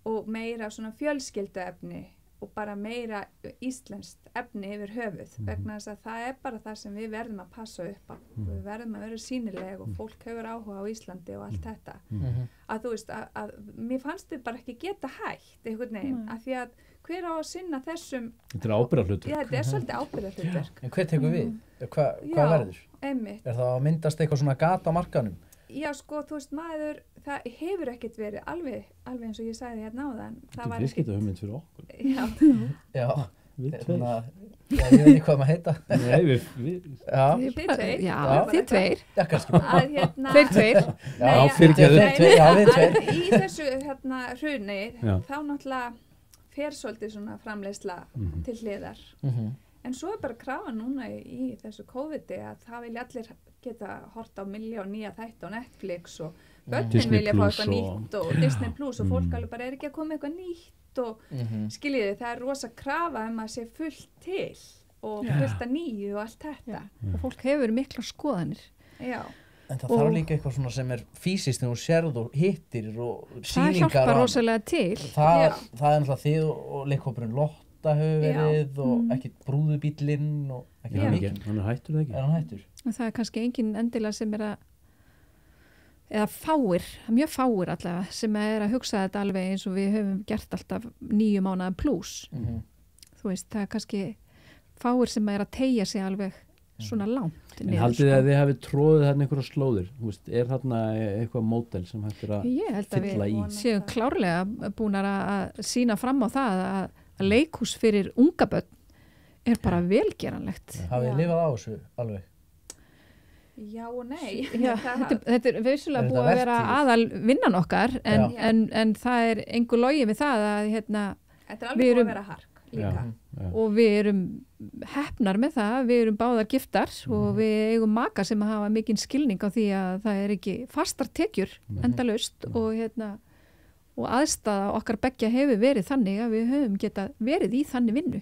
E: og meira svona fjölskylduefni og bara meira íslenskt efni yfir höfuð vegna þess að það er bara það sem við verðum að passa upp á við verðum að vera sýnileg og fólk hefur áhuga á Íslandi og allt þetta að þú veist að mér fannst þið bara ekki geta hægt einhvern veginn að því að hver á að sinna þessum
C: þetta er ábyrgðarhlutverk
E: þetta er svolítið ábyrgðarhlutverk
F: en hver tekur við? Hvað verður?
E: Einmitt.
F: Er það að myndast eitthvað svona gat á markanum?
E: Já sko, þú veist maður það hefur ekkert verið alveg eins og ég sagði hérna áðan
C: það var ekkert hugmynd fyrir okkur
F: já
C: við tveir
F: ég veit ekki hvað maður heita
C: nei
E: þið tveir
F: þeir tveir
E: við tveir í þessu hruni þá náttúrulega fer svolítið svona framleiðsla til hliðar en svo er bara krafa núna í þessu COVID-i að það vilja allir geta hort á miljón nýja þætti á Netflix og börnin vilja fá eitthvað nýtt og Disney Plus og fólk alveg bara er ekki að koma eitthvað nýtt og skiljiði það er rosa krafa að sé fullt til og fullt að nýju og allt þetta
D: og fólk hefur mikla skoðanir
F: en það þarf líka eitthvað svona sem er fysiskt þegar þú sérð og hittir og sýningar
D: það hjálpar rosalega til
F: það er náttúrulega þið og leikhópurinn Lotta hefur verið og ekkert brúðubíllinn og ekkert mikið
C: hann er hættur það ekki?
F: Er hann hættur?
D: Það er kannski engin endilega sem er að eða mjög fáir allavega sem er að hugsa þetta alveg eins og við höfum gert alltaf 9 mánaða plus þú veist, það er kannski fáir sem er að teygja sig alveg svona langt
C: en haldið þið að þið hafið tróðið þarna einhverja slóðir er þarna eitthvað módel sem hættir að fylla í?
D: Ég held að við séum klárlega búin að sína fram á það að leikhús fyrir unga börn er bara velgeranlegt.
F: Hafið þið lifað á þessu alveg?
E: Já og nei.
D: Já, þetta er vissulega búið að vera aðal vinnan okkar en það er engu logi við það að
E: þetta er alveg búið að vera hark líka.
D: Og við erum heppnar með það, við erum báðar giftar og við eigum maka sem að hafa mikinn skilning á því að það er ekki fastar tekjur endalaust og aðstaða okkar beggja hefur verið þannig að við höfum getað verið í þannig vinnu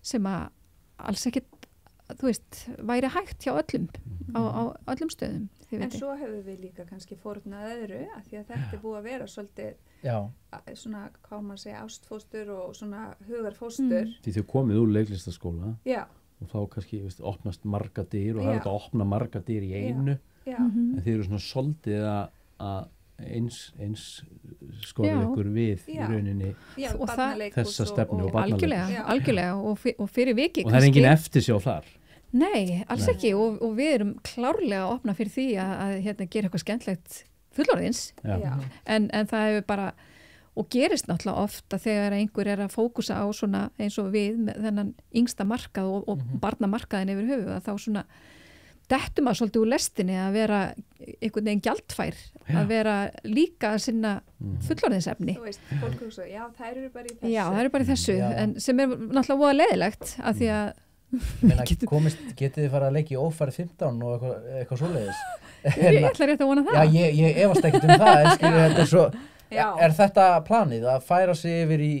D: sem að alls ekkert þú veist, væri hægt hjá öllum á öllum stöðum.
E: En svo hefur við líka kannski fórnað öðru að því að þetta er búið að vera svolítið svona, hvað maður segja, ástfóstur og svona hugarfóstur.
C: Því þau komið úr leiklistaskóla og þá kannski opnast marga dyr og það er þetta að opna marga dyr í einu en þið eru svona svolítið að eins skoða ykkur við í rauninni þessa stefnu og barnaleikhús.
D: Algjörlega og fyrir viki
C: og það er engin eftirsjá þar.
D: Nei, alls ekki og við erum klárlega að opna fyrir því að gera eitthvað skemmtlegt fullorðins en það hefur bara og gerist náttúrulega ofta þegar einhver að fókusa á svona eins og við með þennan yngsta markað og barnamarkaðin yfir höfuð að þá svona dettum að svolítið úr lestinni að vera einhvern veginn gjaldfær, að vera líka að sinna fullorðinsefni.
E: Þú veist, fólk hugsa, já, þær eru bara í þessu.
D: Já, þær eru bara í þessu, en sem náttúrulega voða leiðilegt, af því að
F: getið þið fara að leika í ófærið 15 og eitthvað svoleiðis?
D: Ég ætla rétt að vona það.
F: Já, ég efast ekkert það, en skilur þetta svo, er þetta planið að færa sig yfir í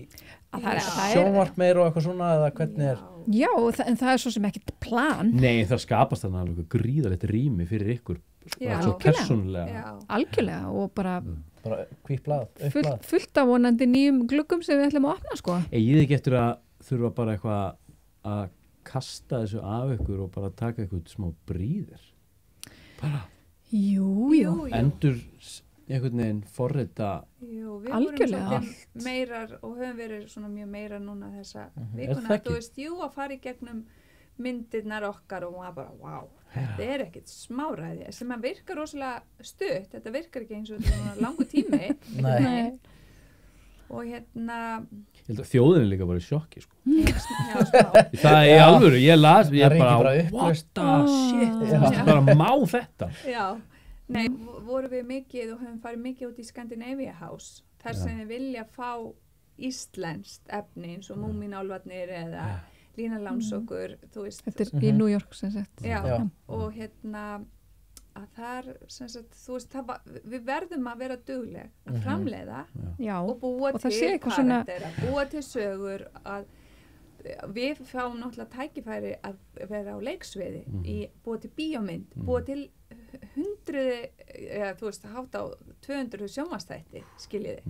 F: sjónvarp meira og eitthvað svona, eða hvernig er?
D: Já, en það er svo sem ekkert plan.
C: Nei, það skapast þannig alveg gríðalegt rými fyrir ykkur, svo persónulega.
D: Algjörlega, og bara
F: hvítt blað,
D: fullt af vonandi nýjum gluggum sem við ætlum að opna, sko.
C: Ég ekki eftir að þurfa bara eitthvað að kasta þessu af ykkur og bara taka eitthvað smá bríðir. Bara.
D: Jú.
C: Endur einhvern veginn forrita.
E: Jú, við vorum svolítið meirar og höfum verið svona mjög meira núna þessa vikuna. Þú veist, að fara í gegnum myndirnar okkar og maður bara, wow, þetta er ekkert smáræði sem að virka rosalega stutt, þetta virkar ekki eins og svona langu tími.
F: Nei.
E: Og
C: Ég held að þjóðin er líka bara í sjokki, sko.
E: Já, smá.
C: Það er alvöru, ég
F: bara
C: what the shit, bara má þetta.
E: Já. Nei, vorum við mikið og höfum farið mikið út í Scandinavia House þar sem við vilja fá íslenskt efni eins og Múmínálfarnir eða Lína Lánsokkur, þú veist.
D: Þetta er í New York, sem sagt.
E: Já, og að þar, sem sagt, þú veist, við verðum að vera dugleg að framleiða og búa til karaktera, búa til sögur, að við fáum náttúrulega tækifæri að vera á leiksviði, búa til bíómynd, búa til þú veist, hátt á 200 sjónvarpsþætti, skiljiði.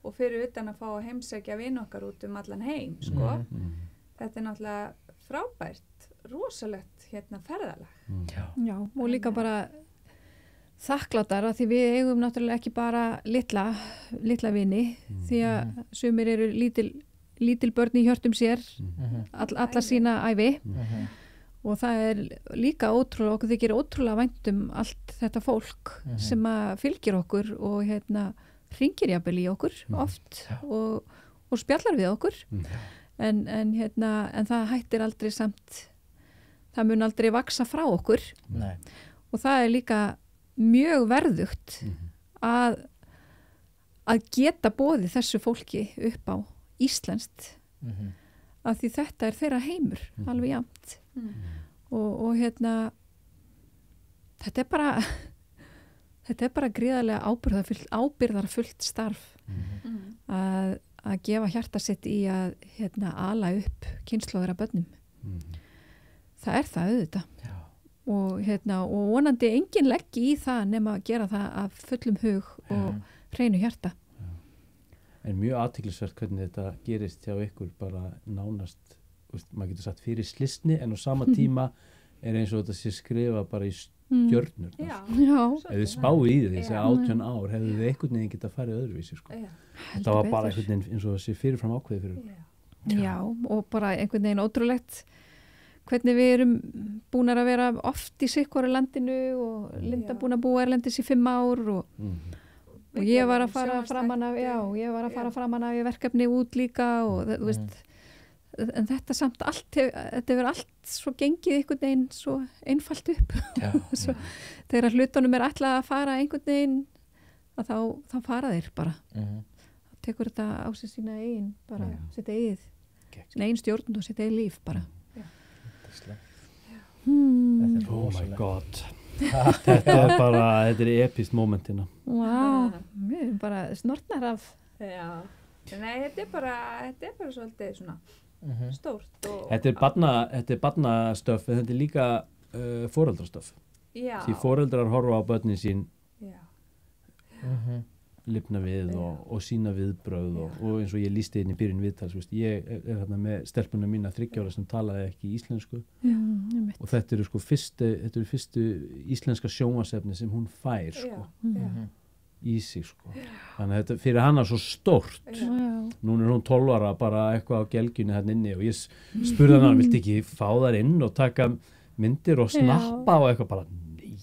E: Og fyrir utan að fá að heimsækja vin okkar út allan heim, sko. Þetta er náttúrulega frábært, rosalegt ferðalag.
D: Já, og líka bara þakklátara því við eigum náttúrulega ekki bara litla vini, því að sumir eru lítil börn í hjörtum sér, alla sína ævi. Og það er líka ótrúlega, okkur þykir ótrúlega vænt allt þetta fólk sem að fylgir okkur og hringir jafnvel í okkur oft og spjallar við okkur. En það hættir aldrei samt, það mun aldrei vaksa frá okkur.
F: Nei.
D: Og það er líka mjög verðugt að geta boðið þessu fólki upp á íslenskt, af því þetta er þeirra heimur, alveg jafnt. Og þetta er bara gríðarlega ábyrgðarfullt starf að gefa hjarta sitt í að ala upp kynslóðir af börnum. Það er það auðvitað. Og vonandi enginn leggi í það nema að gera það af fullum hug og hreinu hjarta.
C: En mjög athyglisvert hvernig þetta gerist hjá ykkur, bara nánast, maður getur sagt fyrir slysni, en á sama tíma er eins og þetta sé skrifa bara í stjörnur. Ef þið spáið í þessi 18 ár, hefðu þið einhvern veginn getað farið öðruvísi, sko. Þetta var bara einhvern veginn eins og þessi fyrirfram ákveði fyrir.
D: Já, og bara einhvern veginn ótrúlegt hvernig við erum búin að vera oft í sikkvara landinu og Linda búin að búa erlendis í 5 ár og ég var að fara framan af í verkefni út líka og þú veist, en þetta samt allt, þetta hefur allt svo gengið einhvern veginn svo einfalt upp. Svo, þegar hlutunum er ætlað að fara einhvern veginn, að þá fara þeir bara. Þá tekur þetta á sig sína eigin, bara sitt eigið, sína eigin stjórn og sitt eigið líf bara.
C: Oh my god. Þetta er bara, þetta er epist momentina.
D: Wow, við erum bara snortnar af.
E: Já, nei, þetta er bara svolítið svona stórt.
C: Þetta er barnastöf, en þetta er líka foreldrastöf.
E: Já.
C: Því foreldrar horfa á börnin sín, lifna við og sína viðbrögð og eins og ég lýsti inn í byrjun viðtals, ég er þarna með stelpuna mína 3 ára sem talaði ekki íslensku og þetta eru sko fyrstu íslenska sjónvarpsefni sem hún fær sko, í sig sko. Þannig að þetta fyrir hana svo stórt. Núna er hún 12 ára bara eitthvað á gelgjunni hérna inni og ég spurði hana, viltu ekki fá þar inn og taka myndir og snappa og eitthvað bara, nei,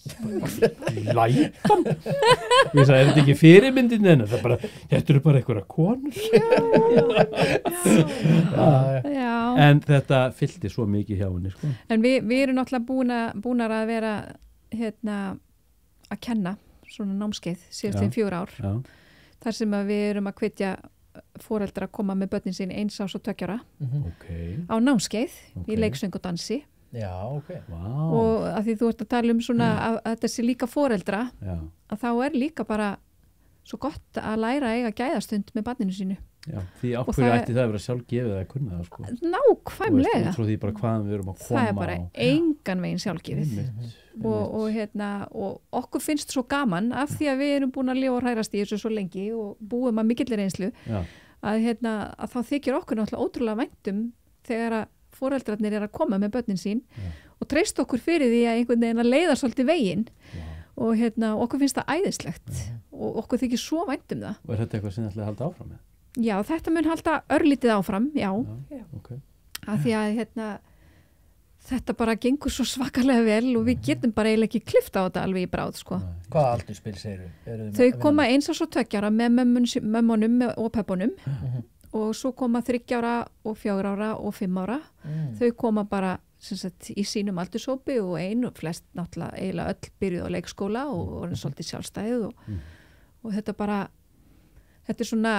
C: læpan ég sagði, þetta ekki fyrirmyndin en það bara, þetta eru bara einhverja konur
D: Já.
C: En þetta fyllti svo mikið hjá henni sko.
D: En við erum náttúrulega búnar að vera að kenna svona námskeið síðast 4 ár
C: Já.
D: þar sem að við erum að hvetja foreldra að koma með börnin sín 1 árs og 2 ára á námskeið í leiksöng og dansi.
F: Já, ok.
C: Wow.
D: Og að því þú ert að tala svona að þetta sé líka foreldra að þá líka bara svo gott að læra að eiga gæðastund með barninu sínu.
C: Já, því ákveður ætti það að vera sjálfgefið að kunna það sko.
D: Nákvæmlega.
C: Út frá því bara hvaðan við erum að koma.
D: Það bara engan veginn sjálfgefið. Og okkur finnst svo gaman af því að við erum búin að lifa og hrærast í þessu svo lengi og búum að mikillir reynslu að þá þykir okkur náttúrulega ótrúlega væntum þegar að foreldrarnir er að koma með börnin sín og treyst okkur fyrir því að einhvern veginn að leiða svolítið veginn og okkur finnst það æðislegt og okkur þykir svo væntum það.
C: Og er þetta eitthvað sem ætlaði að halda áfram með?
D: Já, þetta mun halda örlítið áfram, já.
C: Okay.
D: Að því að þetta bara gengur svo svakalega vel og við getum bara eiginlega ekki klifta á þetta alveg í bráð, sko.
F: Hvaða aldurspil segirðu?
D: Þau koma 1 árs og 2 ára með mömmunum og peppunum og svo koma 3 ára og 4 ára og 5 ára. Þau koma bara í sínum aldurshópi og flest náttúrulega eiginlega öll byrjuð á leikskóla og svolítið sjálfstæðið og þetta er svona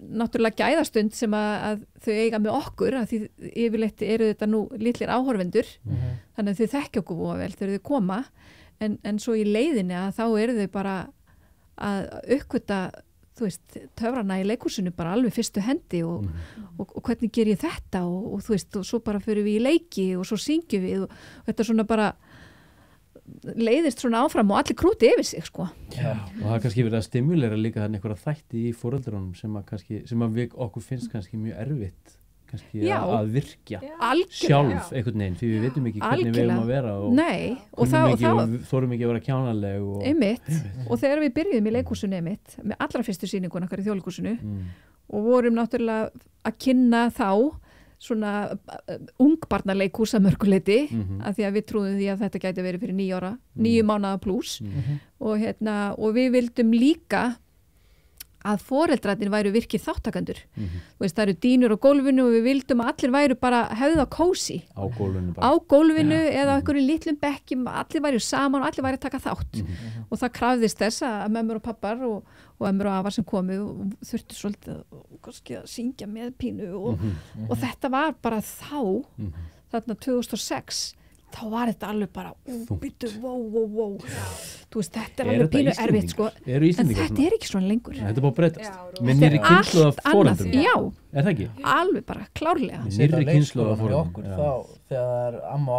D: náttúrulega gæðastund sem að þau eiga með okkur að því yfirleitt eru þetta nú litlir áhorfendur þannig að þau þekkja okkur voða vel þegar þau koma en svo í leiðinni að þá eru þau bara að uppgöta töfrana í leikhúsinu bara alveg fyrstu hendi og hvernig ger ég þetta og svo bara fyrir við í leiki og svo syngjum við og þetta svona bara leiðist svona áfram og allir krúti yfir sig sko.
C: Já. Og það er kannski verið að stimulera líka þannig einhverja þætti í foreldrunum sem að okkur finnst kannski mjög erfitt kannski að virkja sjálf einhvern veginn því við veitum ekki hvernig við erum að vera og þorum ekki að vera kjánaleg
D: og þegar við byrjuðum í leikhúsinu með allra fyrstu sýningun okkar í Þjóðleikhúsinu og vorum náttúrulega að kynna þá svona ungbarnaleikhús að mörguleiti af því að við trúðum því að þetta gæti verið fyrir 9 ára, 9 mánaða pluss og við vildum líka að foreldrarnir væru virkir þáttakendur það eru dýnur á gólfinu og við vildum að allir væru bara hefða kósi á gólfinu eða einhverju litlum bekkjum, allir væru saman og allir væru að taka þátt og það krafðist þess að mömmur og pappar og ömmur og afar sem komu og þurftu svolítið að syngja með pínu og þetta var bara þá þarna 2006 þá var þetta alveg bara býtu, wow þetta er alveg pínu erfitt sko en þetta er ekki svona lengur
C: þetta er bara breytast með nýri kynslu af foreldrum er það ekki?
D: Alveg bara, klárlega
C: nýri kynslu af foreldrum
F: þegar amma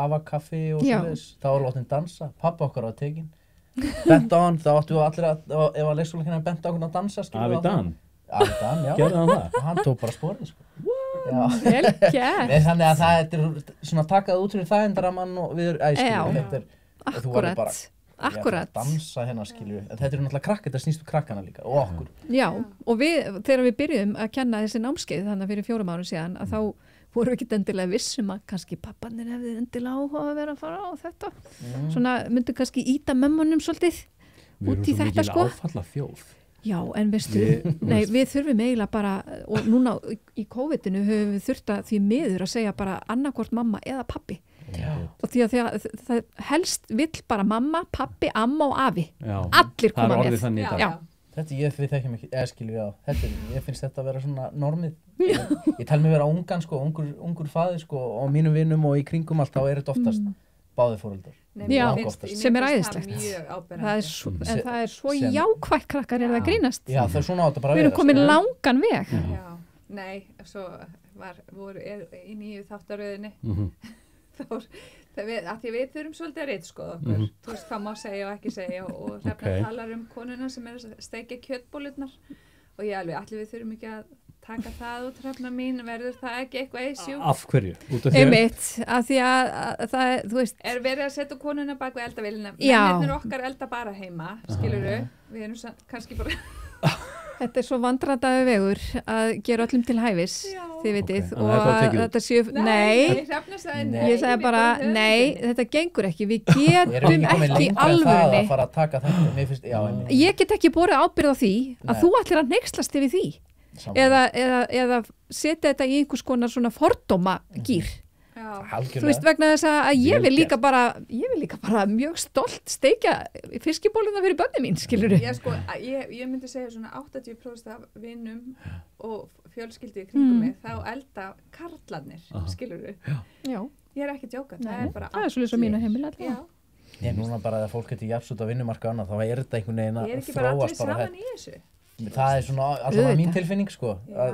F: afa kaffi og svoleiðis þá var látin dansa, pappa okkar var tekinn bent á hann, þá áttu allir ef að leikskólakennarinn bent á hann að dansa
C: Afi Dan?
F: Afi Dan, já
C: gerði hann það?
F: og hann tók bara sporið sko
D: vel gert
F: þannig að það er svona takað út fyrir það endaramann og við þetta er þú verður bara að dansa hérna skilju þetta er náttúrulega þetta snýst krakkana líka og okkur
D: já og þegar við byrjuðum að kenna þessi námskeið þannig fyrir 4 árum síðan að þá vorum við ekki endilega vissum að kannski pappanir hefði endilega áhuga að vera að fara á þetta svona myndi kannski íta mömmunum svolítið út í þetta sko
C: við erum svo mikil áfalla þjóð
D: já, en veistu, við þurfum eiginlega bara, og núna í COVID-inu höfum við þurft að því miður að segja bara annarkvort mamma eða pappi og því að það helst vill bara mamma, pappi, amma og afi allir koma með
F: þetta við þekkjum ekki, skilju ég finnst þetta að vera svona normið ég tel mig vera ungan sko, ungur faði sko, og mínum vinum og í kringum allt þá er þetta oftast báðir foreldrar
D: sem er æðislegt en það er svo jákvætt krakkar er það grínast
F: já, það er svona átt að bara
D: við erum komin langan veg
E: nei, svo voru í nýju þáttaröðinni að því við þurfum svolítið að ritskoða okkur þú veist hvað má segja og ekki segja og Hrefna talar konuna sem er að steikja kjötbólurnar og ég alveg, allir við þurfum ekki að taka það út Hrefna mín, verður það ekki eitthvað issue?
C: Af hverju?
D: Einmitt, af því að það, þú veist
E: er verið að setja konuna bak við eldavélina mennirnir okkar elda bara heima skilurðu, við erum kannski bara
D: Þetta svo vandræðaði vegur að gera öllum til hæfis, þið vitið,
C: Ok,
D: og
C: þannig að það
D: að þetta séu, nei,
E: Hrefna sagði
F: Nei.
D: ég sagði bara, nei, þetta gengur ekki, við
F: Erum við
D: getum
F: ekki komin
D: ekki
F: lengra en það að
D: alvörunni.
F: fara að taka þetta? Mér finnst, já, en
D: Ég get ekki borið ábyrgð á því að
F: Nei.
D: þú ætlir að neykslast yfir því, eða setja þetta í einhvers konar svona fordóma gýr. Þú veist, vegna þess að ég vil líka bara mjög stolt steikja fiskibóluna fyrir börnin mín, skilurðu?
E: Já, sko, ég myndi segja svona 80% af vinnum og fjölskyldu í kringum mig, þá elda karlarnir, skilurðu?
D: Já.
E: Ég er ekki að djóka, það er bara...
D: Það er svolítið svo mínu heimil alltaf.
E: Já.
F: Ég núna bara að fólk getur jafnsút á vinnumarka annað, þá er þetta einhvern veginn
E: Ég er
F: að
E: ekki bara allir
F: þróast bara
E: saman í þessu.
F: Það er svona allavega mín tilfinning, sko.
E: Já.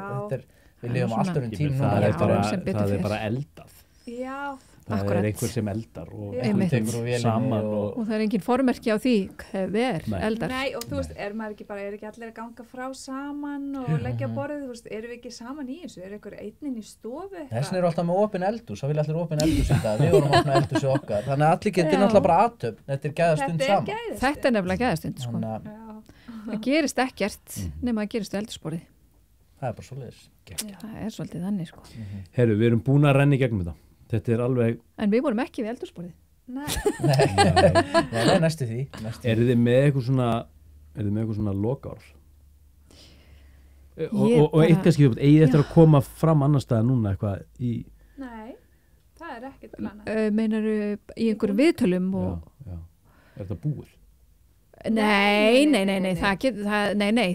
F: Við lifum
D: svona-
F: alltaf
C: Það
F: tíma núna.
C: er bara,
D: sem betur
C: það
D: fer.
C: er bara eldað.
E: Já,
C: Það
D: Akkúrat.
C: er einhver sem eldar og
D: Einmitt.
F: Tekur úr vélinni
C: saman
F: og-
D: Og það er engin formerki á því hver
C: Nei.
D: eldar.
E: nei, og þú veist, er ekki allir að ganga frá saman og leggja borðið, þú veist, erum við ekki saman í þessu? Er einhver einn í stofu?
F: Þessin eru alltaf með opin eldús, þá vilja allir opin eldús í dag. Við vorum að opna eldús í okkar. Þannig að allir getur
D: Já.
F: náttúrulega bara aðtöfn. Þetta er gæðastund
E: Þetta er
F: saman.
E: gæðist.
D: Þetta er nefnilega gæðastund, sko.
F: Þannig að
E: Já.
D: Það gerist ekkert nema að gerist á eldursporið.
F: það er bara svoleiðis.
D: Það er svolítið þannig, sko.
C: Herru, við erum búin að renna í gegnum þetta. Þetta er alveg,
D: En við vorum ekki við eldursporið.
E: Nei,
F: Nei, næstu því.
C: eru þið með eitthvað svona lokaorð?
D: Ég
C: Og eitt kannski, eigið eftir að koma fram annar staðar núna eitthvað í...
E: nei, það er ekkert planað.
D: Meinaru í einhverjum viðtölum og...
C: Já. Er þetta búið?
D: Nei,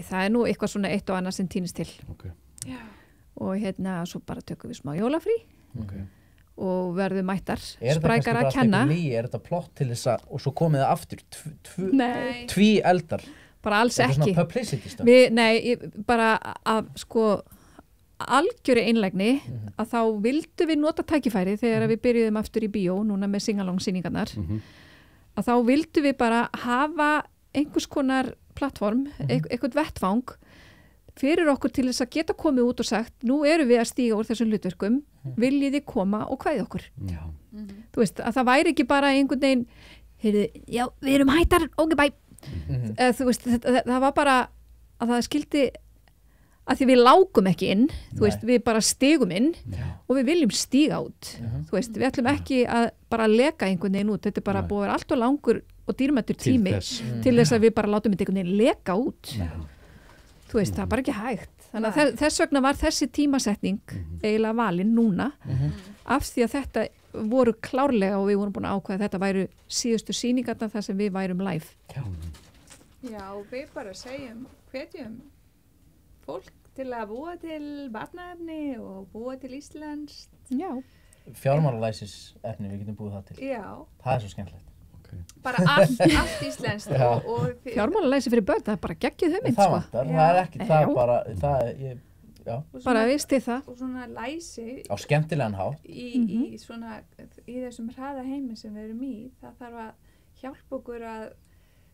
D: það er nú eitthvað svona eitt og annað sem týnist til.
C: Ok.
E: Já.
D: Og hérna, svo bara tökum við smá jólafrí
C: Okay.
D: og verðum mættar,
F: Er þetta kannski
D: sprækar
F: bara
D: að
F: allt
D: kenna.
F: einhver lí? Er þetta plott til þess að, og svo komið það aftur,
D: Nei,
F: tví eldar?
D: bara alls
F: Þetta er
D: ekki.
F: svona publicity stuff.
D: Bara að sko algjöri einlægni að þá vildum við nota tækifæri þegar við byrjuðum aftur í bíó, núna með singalong sýningarnar, að þá vildum við bara hafa einhvers konar plattform, eitthvað vettfang fyrir okkur til þess að geta komið út og sagt, nú erum við að stíga úr þessum hlutverkum, viljið þið koma og kvæði okkur.
C: Já.
D: Þú veist, að það væri ekki bara einhvern veginn, heyrðu, já, við erum hættar, ok, bæ. Þú veist, það var bara að það skildi að því við lágum ekki inn, þú veist, við bara stigum inn og við viljum stíga út. Þú veist, við ætlum ekki að bara leka einhvern veginn út, þetta er bara búið að vera allt og langur og dýrmættur tími til þess að við bara látum þetta einhvern veginn leka út. Þú veist, það er bara ekki hægt. Þannig að þess vegna var þessi tímasetning eiginlega valin núna af því að þetta voru klárlega og við vorum búin að ákveða að þetta væru síðustu sýningarna þar sem við værum live.
E: Já, og við bara hvetjum fólk til að búa til barnaefni og búa til íslenskt.
D: Já.
F: Fjármálalæsis efni, við getum búið það til.
E: Já,
F: Það er svo skemmtilegt.
E: bara allt íslenskt og
D: Fjármálalæsi fyrir börn, það er bara geggjuð hugmynd,
F: Það
D: sko.
F: vantar,
E: Já.
F: það er ekki, það
D: Já.
F: er bara, það er, já,
E: og
D: Bara visti það.
E: og svona læsi
F: á skemmtilegan hátt.
E: í svona í þessum hraða heimi sem við erum í, það þarf að hjálpa okkur að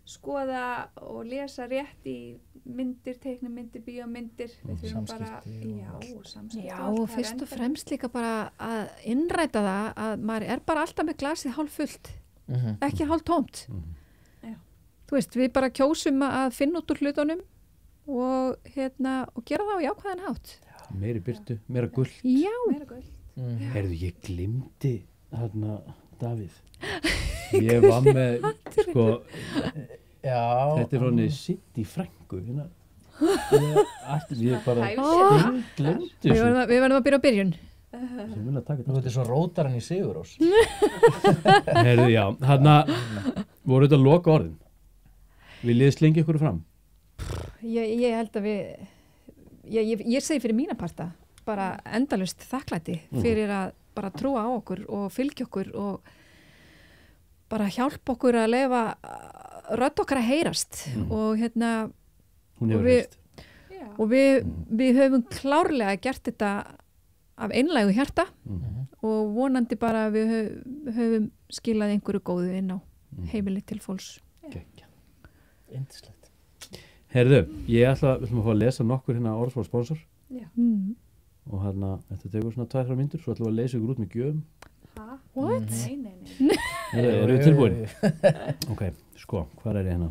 E: skoða og lesa rétt í myndir, teiknumyndir, bíómyndir. Við þurfum bara,
F: Samskipti
E: já, og samskipti.
D: Já,
E: allt,
D: og
E: það er
D: fyrst og
E: enda-
D: fremst líka bara að innræta það að maður er bara alltaf með glasið hálf fullt, ekki hálf tómt.
E: Já.
D: Þú veist, við bara kjósum að finna út úr hlutunum og gera það á jákvæðan hátt.
C: Meiri byrtu, meira gull.
D: Já,
E: Meira guld.
C: Herðu, ég glimti þarna, Davíð. Ég var með, sko,
F: Já.
C: þetta er frá City frængu. Hérna. Ég bara glimti
D: við
C: þessu.
D: verðum að byrja á byrjun.
C: Ég vil að taka
F: Þú veitir svo rótarinn í Sigurós.
C: Herðu, já, þarna voru þetta loka orðin. Viljið þið slengja ykkur fram?
D: Ég held að ég segi fyrir mína parta bara endalust þakklæti fyrir að bara trúa á okkur og fylgja okkur og bara hjálpa okkur að lifa rödd okkar að heyrast og
C: Hún
D: Og
C: hefur
D: við-
C: heist.
E: Já.
D: og við höfum klárlega gert þetta af einlægu hjarta og vonandi bara að við höfum skilað einhverju góðu inn á heimili til fólks.
C: Gekkja.
F: Yndislegt.
C: Herðu, við ætlum að fá að lesa nokkur hérna orð frá sponsor
E: Já.
C: og hérna, þetta tekur svona 2-3 mínútur, svo ætlum við að lesa ykkur út með gjöfum.
E: Ha?
D: What?
E: Nei.
C: Eru þið tilbúin? Ok, sko, hvað er ég hérna?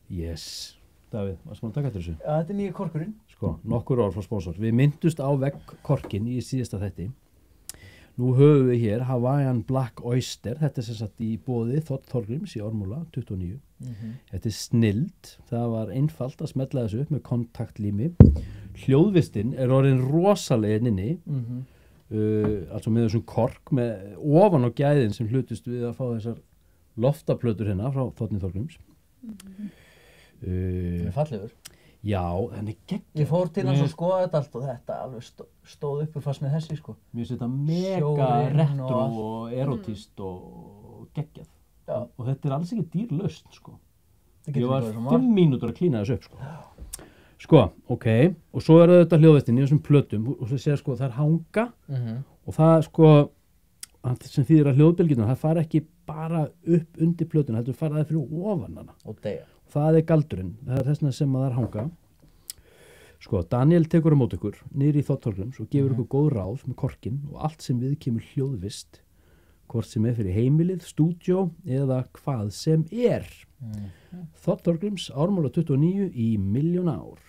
C: Yes. Davíð, varst maður að taka eftir þessu?
F: Já, þetta nýja korkurinn.
C: Sko, nokkur orð frá sponsor. Við myndust á vegg korkin í síðasta þætti. Nú höfum við hér Hawaiian Black Oyster. Þetta sem sagt í boði Þ. Þorgríms í Ármúla 29. Þetta snilld. Það var einfalt að smetla þessu upp með kontaktlími. Hljóðvistin orðin rosalega inni. Altså með þessum kork með ofan á gæðin sem hlutist við að fá þessar loftaplötur hérna frá Þ. Þorgríms.
F: Það fallegur.
C: Já, þannig gegn.
F: Ég fór til hans og skoða þetta allt og þetta alveg stóð upp fast með þessi sko.
C: Mér finnst þetta mega retro og erotíst og geggjað.
F: Já.
C: Og þetta alls ekki dýr lausn sko.
F: Ég
C: var 5 mínútur að klína þessu upp sko. Sko, ok, og svo þetta hljóðvistin í þessum plötum og svo segja sko það hanga og það sko sem þýðir að hljóðbylgjurnar það fara ekki bara upp undir plötuna, þetta fara það fyrir ofan hana.
F: Og deyja.
C: Það galdurinn, það þessna sem að það hanga. Sko, Daniel tekur á móti ykkur niður í Þ. Þorgríms og gefur ykkur góð ráð með korkinn og allt sem við kemur hljóðvist, hvort sem fyrir heimilið, stúdjó eða hvað sem Þ. Þorgríms Ármúla 29 í 1.000.000 ár.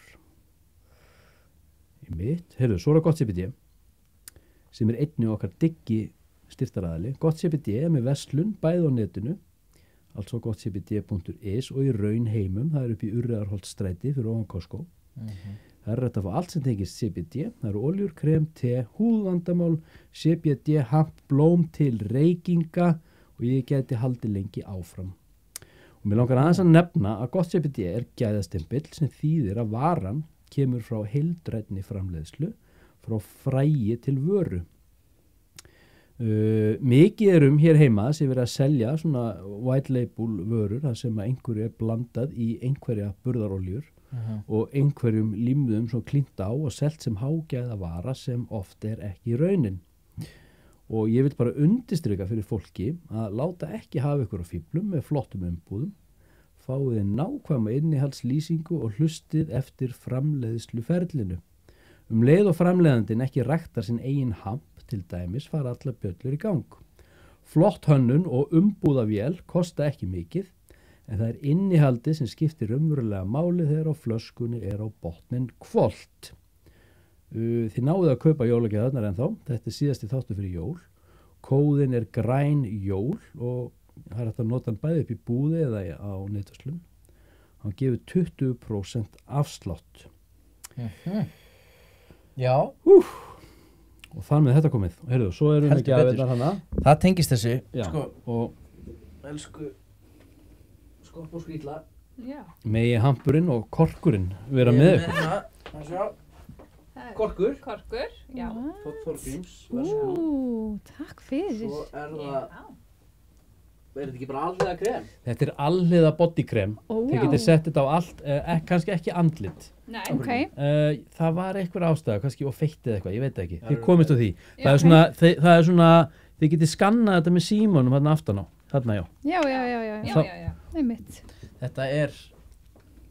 C: Í mitt, heyrðu, svo gott CBD sem einnig okkar diggi styrktaraðili. Gott CBD með verslun bæði á netinu, altså gottcbd.is og í raunheimum, það upp í Urriðarholtsstræti fyrir ofan Costco. Það hægt að fá allt sem tengist CBD, það oljur, krem, te, húðvandamál, CBD, hamp, blóm til reykinga og ég geti haldið lengi áfram. Og mér langar aðeins að nefna að gott CBD gæðastimpill sem þýðir að varan kemur frá heildrænni framleiðslu, frá fræi til vöru. Mikið hér heima sem verið að selja svona white label vörur þar sem að einhverju blandað í einhverja burðaroljur og einhverjum límðum svo klínt á og selt sem hágæða vara sem oft ekki raunin. Og ég vil bara undirstrika fyrir fólki að láta ekki hafa ykkur á fíflum með flottum umbúðum, fáið nákvæma innihaldslýsingu og hlustið eftir framleiðsluferlinu. Leið og framleiðandinn ekki ræktar sinn eigin hamp, til dæmis fara allar bjöllur í gang. Flott hönnun og umbúðavél kosta ekki mikið, en það innihaldið sem skiptir raunverulega máli þegar á flöskunni á botnin hvolft. Þið náðuð að kaupa jólagjafirnar ennþá, þetta síðasti þáttur fyrir jól. Kóðin græn jól og það hægt að nota hann bæði upp í búði eða á netverslun. Hann gefur 20% afslátt.
F: Já.
C: Og þar með þetta komið. Heyrðu, svo við ekki að veita hana.
F: Það tengist þessu.
C: Já.
F: Sko,
C: og
F: elsku skopp og skrýtla.
E: Já.
C: Megi hampurinn og korkurinn vera með ykkur.
F: Korkur.
E: Korkur, já.
F: Þ. Þorgríms.
D: Takk fyrir.
F: Svo það þetta ekki bara alhliða krem?
C: Þetta alhliða bodykrem. Þið getið sett þetta á allt, kannski ekki andlit.
E: Nei.
D: Okay.
C: Það var einhver ástæða, kannski og feittið eitthvað, ég veit ekki. Þið komist á því. Það er svona, þið getið skannað þetta með símanum þarna aftan á. Þarna, já.
D: Já. Einmitt.
F: Þetta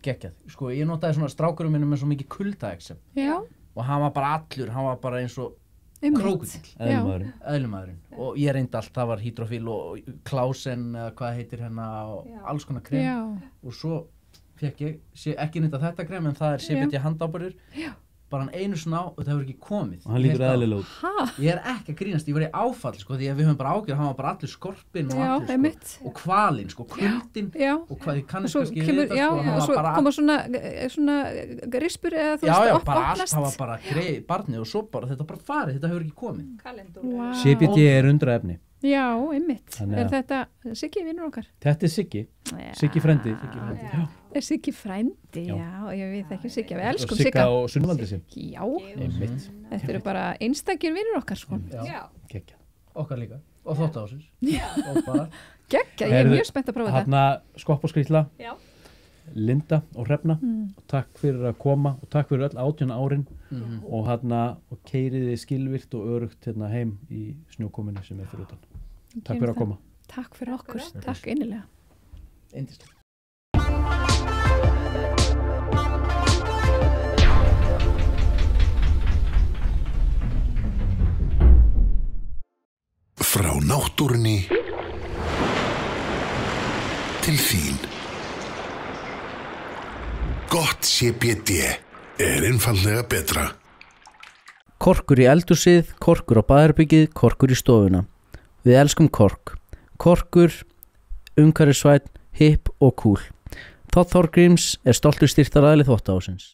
F: geggjað. Sko, ég notaði svona strákurum minnum með svo mikið kuldaexem.
D: Já.
F: Og hann var bara allur, hann var bara eins og krókudill. Eðlumaðurinn. Og ég reyndi allt, það var hydrofil og Klausen, hvað heitir hérna, og alls konar krem.
D: Já.
F: Og svo fekk ég ekki nýta þetta krem, en það CBD handáburður. Já. Bara hann einu svona og það hefur ekki komið.
C: Og hann lítur eðlilega út.
F: Ég ekki að grínast, ég var í áfall, sko, því að við höfum bara ágjörð, hann var bara allur skorpinn og allur, sko. Og kvalinn, sko, kuldinn. Og hvað, ég kannast kannski við þetta, sko, hann var bara...
D: Koma svona rispur eða þú
F: veist, bara allt, það var bara barnið og svo bara, þetta bara farið, þetta hefur ekki komið.
E: Kalendúr.
C: CBD undraefni.
D: Já, einmitt. Þetta Siggi vinnur okkar?
C: Þetta Siggi. Siggi frændi.
D: Siggi frændi, já, ég veit ekki Siggi, við elskum
C: Sigga. Og Sunnvaldi sinn.
D: Já, einmitt. Þetta eru bara einstakir vinnur okkar, sko.
E: Já.
C: Gekkja.
F: Okkar líka. Og þóttahúsins.
D: Já. Gekkja, ég mjög spennt að prófa þetta.
C: Þarna skopp og skrýtla.
E: Já.
C: Linda og Hrefna. Takk fyrir að koma og takk fyrir öll 18 árin og og keyriði skilvirt og örugt hérna heim í snjókominu sem fyrir utan. Takk fyrir að koma.
D: Takk fyrir okkur. Takk innilega.
F: Yndislegt.
A: Frá náttúrunni til þín. Gott CBD er einfallega betra.
B: Korkur í eldhúsið, korkur á baðherbergið, korkur í stofuna. Við elskum Kork. Korkur, umhverfisvænn, hipp og cool. Þór Gríms er stoltur styrktaraðili Þvottahússins.